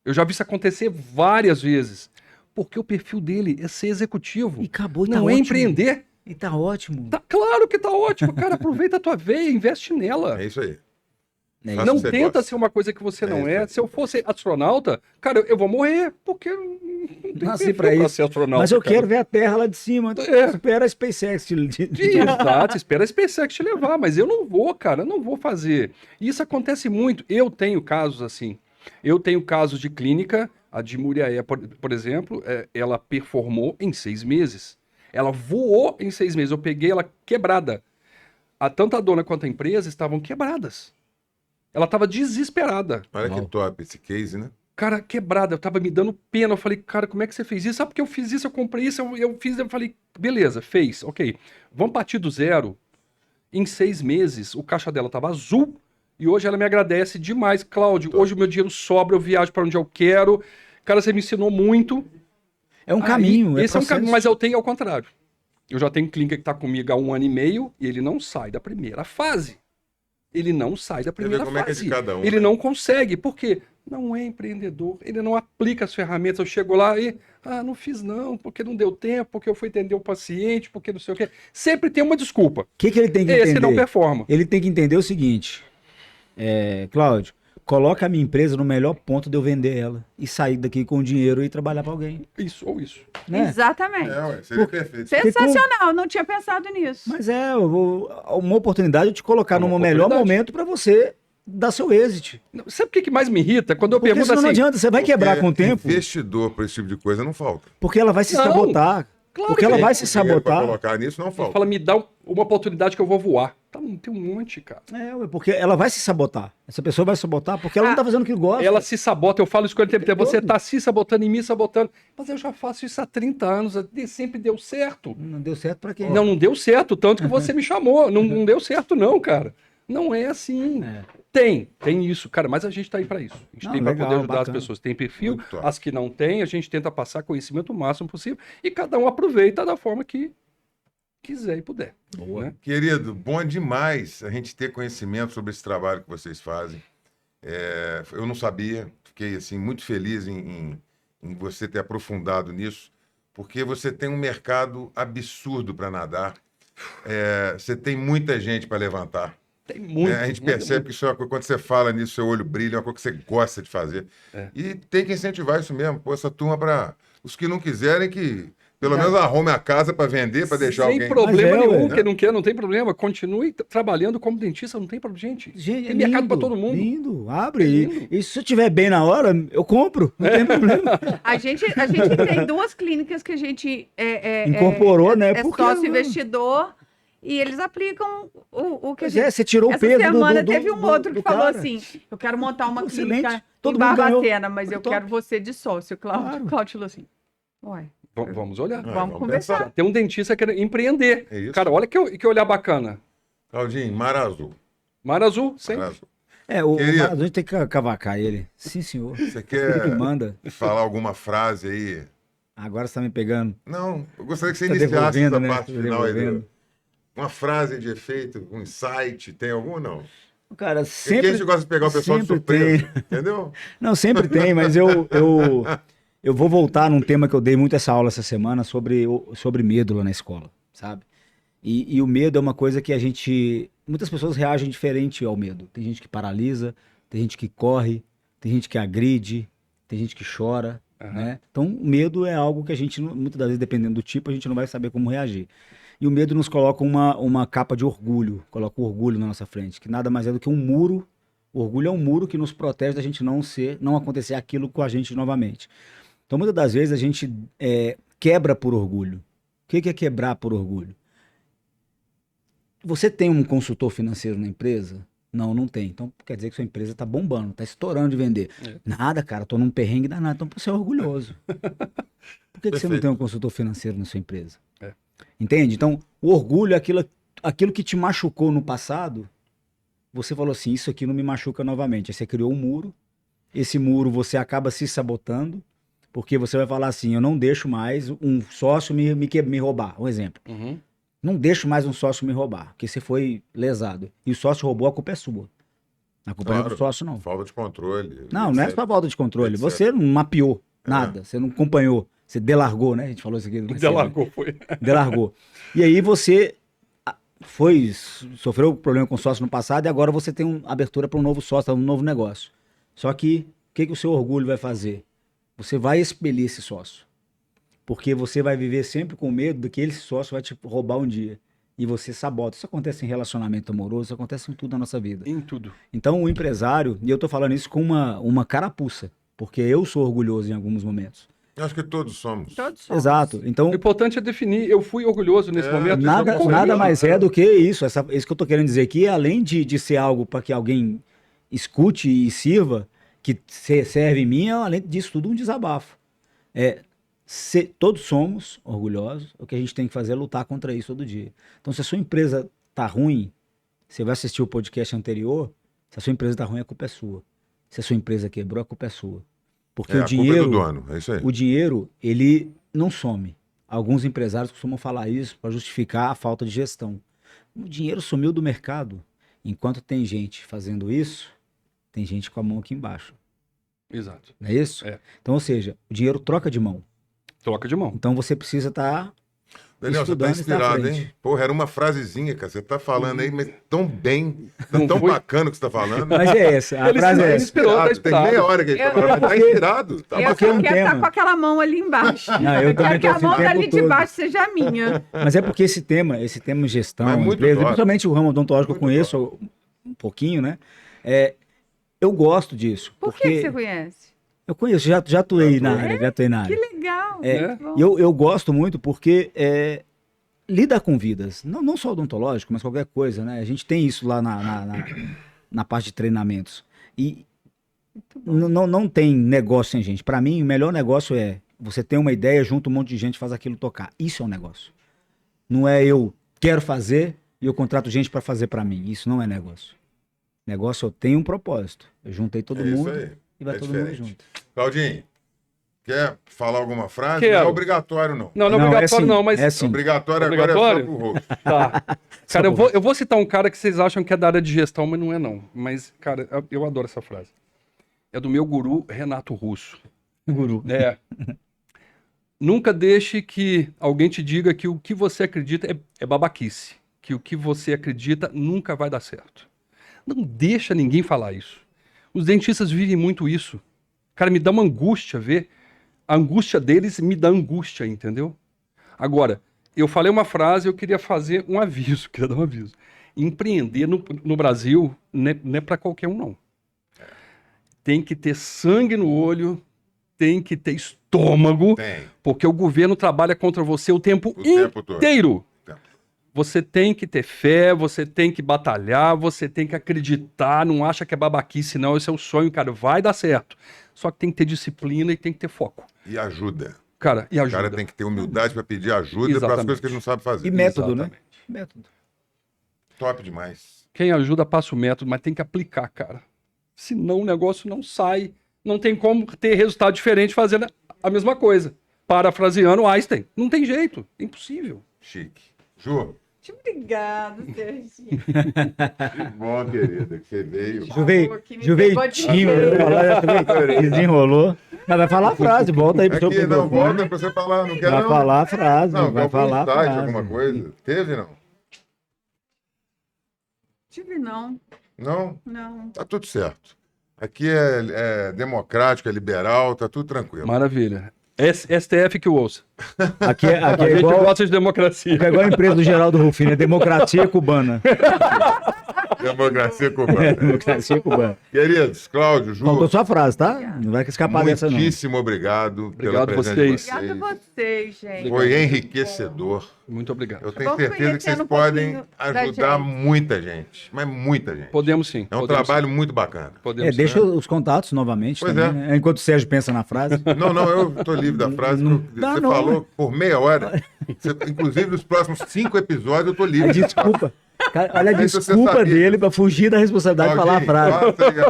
Eu já vi isso acontecer várias vezes. Porque o perfil dele é ser executivo. E acabou, não é empreender. E tá ótimo. Claro que tá ótimo, cara. Aproveita a tua veia, investe nela. É isso aí. Não tenta ser uma coisa que você não é. Se eu fosse astronauta, cara, eu vou morrer, porque não nasci pra isso. Ser astronauta. Mas eu quero ver a Terra lá de cima. Espera a SpaceX Exato, espera a SpaceX te levar, mas eu não vou, cara, não vou fazer. Isso acontece muito. Eu tenho casos assim. Eu tenho casos de clínica, a de Muriaé, por exemplo, ela performou em 6 meses. Ela voou em 6 meses. Eu peguei ela quebrada. Tanto a dona quanto a empresa estavam quebradas. Ela tava desesperada. Olha que top esse case, né? Cara, quebrada. Eu tava me dando pena. Eu falei, cara, como é que você fez isso? Sabe porque eu fiz isso, eu comprei isso, eu fiz. Eu falei, beleza, fez. Ok. Vamos partir do zero. Em 6 meses, o caixa dela tava azul. E hoje ela me agradece demais. Cláudio, hoje o meu dinheiro sobra, eu viajo para onde eu quero. Cara, você me ensinou muito. É um caminho. Esse é um caminho, mas eu tenho ao contrário. Eu já tenho um clínica que tá comigo há 1 ano e meio e ele não sai da primeira fase. Ele não sai da primeira fase. É que é de cada um, ele não consegue, porque não é empreendedor, ele não aplica as ferramentas. Eu chego lá e, não fiz não, porque não deu tempo, porque eu fui atender o paciente, porque não sei o quê. Sempre tem uma desculpa. O que ele tem que entender? Esse não performa. Ele tem que entender o seguinte, Cláudio, coloca a minha empresa no melhor ponto de eu vender ela e sair daqui com dinheiro e trabalhar para alguém. Isso, ou isso. Né? Exatamente. Seria perfeito. Sensacional, não tinha pensado nisso. Mas uma oportunidade de te colocar no melhor momento para você dar seu êxito. Sabe o que mais me irrita? Quando eu pergunto assim... não adianta, você vai quebrar com o tempo. Investidor para esse tipo de coisa não falta. Porque ela vai se sabotar. Claro porque ela vai se sabotar. Pra colocar nisso não falta. Fala, me dá uma oportunidade que eu vou voar. Tem um monte, cara. Porque ela vai se sabotar. Essa pessoa vai se sabotar porque ela não tá fazendo o que gosta. Ela se sabota, eu falo isso quando tempo. Você tá se sabotando e me sabotando. Mas eu já faço isso há 30 anos, sempre deu certo. Não deu certo pra quem? Não deu certo, tanto que você me chamou. Não deu certo não, cara. Não é assim. Tem isso, cara, mas a gente tá aí pra isso. A gente tem pra poder ajudar as pessoas. Tem perfil, as que não tem, a gente tenta passar conhecimento o máximo possível e cada um aproveita da forma que quiser e puder. Boa. Né? Querido, bom demais a gente ter conhecimento sobre esse trabalho que vocês fazem. Eu não sabia, fiquei assim, muito feliz em você ter aprofundado nisso, porque você tem um mercado absurdo para nadar. Você tem muita gente para levantar. Tem muito. A gente percebe que isso é uma coisa, quando você fala nisso, seu olho brilha, é uma coisa que você gosta de fazer. E tem que incentivar isso mesmo. Pô, essa turma para os que não quiserem que pelo menos arrume a casa para vender, para deixar alguém... Sem problema nenhum, quem não quer, não tem problema. Continue trabalhando como dentista, não tem problema. Gente, tem mercado para todo mundo. Lindo, abre. E se eu estiver bem na hora, eu compro, não tem problema. A gente tem 2 clínicas que a gente incorporou, né? Sócio investidor e eles aplicam o que a gente... você tirou o peso Essa semana teve um outro que falou assim, eu quero montar uma clínica em Barbacena, mas eu quero você de sócio, Cláudio. Cláudio falou assim, uai. Vamos olhar. Vamos conversar. Tem um dentista que quer empreender. Cara, olha que olhar bacana. Claudinho, Mar Azul. Mar Azul, sempre. Mar Azul. O Mar Azul a gente tem que cavacar ele. Sim, senhor. Você quer falar alguma frase aí? Agora você tá me pegando. Não, eu gostaria que você iniciasse essa parte final aí. Uma frase de efeito, um insight, tem algum ou não? Cara, sempre... Porque a gente gosta de pegar o pessoal de surpresa, entendeu? Não, sempre tem, mas eu vou voltar num tema que eu dei muito essa aula essa semana sobre medo lá na escola, sabe? E o medo é uma coisa que muitas pessoas reagem diferente ao medo. Tem gente que paralisa, tem gente que corre, tem gente que agride, tem gente que chora, né? Então, o medo é algo que a gente, muitas das vezes, dependendo do tipo, a gente não vai saber como reagir. E o medo nos coloca uma capa de orgulho, coloca o orgulho na nossa frente, que nada mais é do que um muro. O orgulho é um muro que nos protege da gente não acontecer aquilo com a gente novamente. Então, muitas das vezes, a gente quebra por orgulho. O que é quebrar por orgulho? Você tem um consultor financeiro na empresa? Não tem. Então, quer dizer que sua empresa está bombando, está estourando de vender. Nada, cara, tô num perrengue danado. Então, você é orgulhoso. Por que você não tem um consultor financeiro na sua empresa? Entende? Então, o orgulho é aquilo que te machucou no passado. Você falou assim, isso aqui não me machuca novamente. Aí você criou um muro. Esse muro você acaba se sabotando, porque você vai falar assim, eu não deixo mais um sócio me roubar. Um exemplo. Não deixo mais um sócio me roubar, porque você foi lesado. E o sócio roubou, a culpa é sua. A culpa não é do sócio, não. Falta de controle. Não é só falta de controle. Você não mapeou nada, você não acompanhou. Você delargou, né? A gente falou isso aqui. Delargou, foi. Delargou. E aí você sofreu problema com o sócio no passado e agora você tem uma abertura para um novo sócio, um novo negócio. Só que, o que o seu orgulho vai fazer? Você vai expelir esse sócio. Porque você vai viver sempre com medo de que esse sócio vai te roubar um dia. E você sabota. Isso acontece em relacionamento amoroso, isso acontece em tudo na nossa vida. Em tudo. Então, o empresário, e eu tô falando isso com uma carapuça, porque eu sou orgulhoso em alguns momentos. Eu acho que todos somos. Exato. Então, o importante é definir, eu fui orgulhoso nesse momento. Nada mais é do que isso. Isso que eu tô querendo dizer aqui, além de ser algo para que alguém escute e sirva, que serve em mim, além disso tudo, um desabafo. Todos somos orgulhosos, o que a gente tem que fazer é lutar contra isso todo dia. Então, se a sua empresa tá ruim, você vai assistir o podcast anterior, se a sua empresa tá ruim, a culpa é sua. Se a sua empresa quebrou, a culpa é sua. Porque o dinheiro, culpa é do dono, é isso aí. O dinheiro, ele não some. Alguns empresários costumam falar isso para justificar a falta de gestão. O dinheiro sumiu do mercado. Enquanto tem gente fazendo isso, tem gente com a mão aqui embaixo. Exato. Não é isso? Então, ou seja, o dinheiro troca de mão. Troca de mão. Então você precisa estar Daniel, você tá inspirado, hein? Porra, era uma frasezinha, cara. Você tá falando aí, mas tão bem, tão bacana o que você tá falando. Mas é essa, a frase é essa. Tem meia hora que a gente tá falando, mas tá inspirado. Eu quero estar com aquela mão ali embaixo. Eu quero que a mão ali de baixo seja minha. Mas é porque esse tema gestão, empresa, principalmente o ramo odontológico que eu conheço um pouquinho, né? Eu gosto disso. Por que você conhece? Eu conheço, já atuei na área, Que legal. Eu gosto muito porque lida com vidas, não só odontológico, mas qualquer coisa, né? A gente tem isso lá na parte de treinamentos. E não tem negócio sem gente. Para mim, o melhor negócio é você ter uma ideia, junto um monte de gente, faz aquilo tocar. Isso é um negócio. Não é eu quero fazer e eu contrato gente para fazer para mim. Isso não é negócio. Negócio, eu tenho um propósito. Eu juntei todo mundo e vai todo mundo junto. Claudinho, quer falar alguma frase? Quero. Não é obrigatório, não. Não é obrigatório, não, mas. É sim. Obrigatório agora é só pro rosto. Tá. Cara, eu vou citar um cara que vocês acham que é da área de gestão, mas não é, não. Mas, cara, eu adoro essa frase. É do meu guru, Renato Russo. Guru. Nunca deixe que alguém te diga que o que você acredita é babaquice. Que o que você acredita nunca vai dar certo. Não deixa ninguém falar isso. Os dentistas vivem muito isso. Cara, me dá uma angústia ver. A angústia deles me dá angústia, entendeu? Agora, eu falei uma frase, eu queria fazer um aviso, queria dar um aviso. Empreender no Brasil não é para qualquer um, não. Tem que ter sangue no olho, tem que ter estômago, porque o governo trabalha contra você o tempo inteiro. Você tem que ter fé, você tem que batalhar, você tem que acreditar, não acha que é babaquice, não. Esse é o sonho, cara, vai dar certo. Só que tem que ter disciplina e tem que ter foco. E ajuda. Cara, e ajuda. O cara tem que ter humildade para pedir ajuda para as coisas que ele não sabe fazer. E método, né? Método. Top demais. Quem ajuda passa o método, mas tem que aplicar, cara. Senão o negócio não sai. Não tem como ter resultado diferente fazendo a mesma coisa. Parafraseando Einstein. Não tem jeito. É impossível. Chique. Ju. Muito obrigado, Serginho. Que bom, querida, que você veio. Ju veio tímido, desenrolou. Mas vai falar a frase, volta aí pro seu microfone. Não, volta pra você falar, não quer não. Vai falar a frase, vai falar a frase. Alguma coisa? Teve, não? Tive não. Não? Não. Tá tudo certo. Aqui é democrático, é liberal, tá tudo tranquilo. Maravilha. STF que o ouça. Aqui A é gente igual, gosta de democracia. aqui é igual a empresa do Geraldo Rufino, é democracia cubana. Democracia cubana. Democracia cubana. Queridos, Cláudio, Ju, Faltou sua frase, tá? Não vai escapar dessa, não. muitíssimo obrigado Obrigado pela presença de vocês. vocês. Obrigada a vocês, gente. Foi enriquecedor. Muito obrigado. Eu tenho Vamos certeza que vocês conhecendo um podem pouquinho da ajudar gente. muita gente, mas muita gente. Podemos sim. É um podemos trabalho muito bacana. sim. Podemos Deixa sim. os contatos novamente Pois também, é. né? Enquanto o Sérgio pensa na frase. Não, eu tô livre da frase. Não que dá, você não. falou por meia hora. Inclusive, nos próximos 5 episódios eu tô A livre. desculpa. Cara, olha a Não sei se você desculpa sabia. dele pra fugir da responsabilidade de falar a frase. Passa aí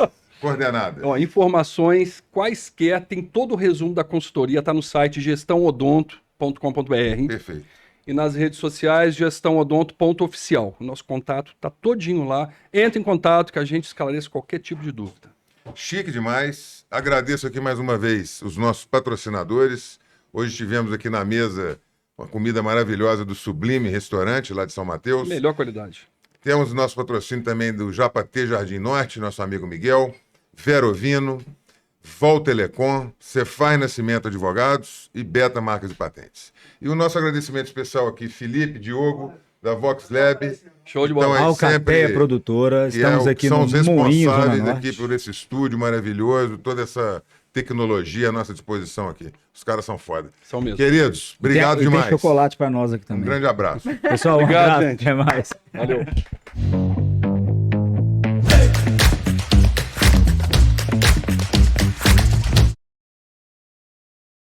as coordenadas. Ó, informações quaisquer, tem todo o resumo da consultoria, tá no site gestãoodonto.com.br Perfeito. e nas redes sociais gestãoodonto.oficial. O nosso contato tá todinho lá. Entre em contato que a gente esclarece qualquer tipo de dúvida. Chique demais. Agradeço aqui mais uma vez os nossos patrocinadores. Hoje tivemos aqui na mesa uma comida maravilhosa do Sublime Restaurante, lá de São Mateus. Melhor qualidade. Temos o nosso patrocínio também do Japatê Jardim Norte, nosso amigo Miguel, Verovino, Vol Telecom, Cefaz Nascimento Advogados e Beta Marcas e Patentes. E o nosso agradecimento especial aqui, Felipe, Diogo, da Vox Lab. Show de Então, bola. é Alcateia sempre- Produtora, que estamos aqui são no os Moinho, Zona responsáveis Norte. aqui por esse estúdio maravilhoso, toda essa tecnologia à nossa disposição aqui. Os caras são foda. São mesmo. Queridos, obrigado E tem demais. chocolate pra nós aqui Um também. grande abraço. Pessoal, um Obrigado, abraço, gente. até mais. Valeu.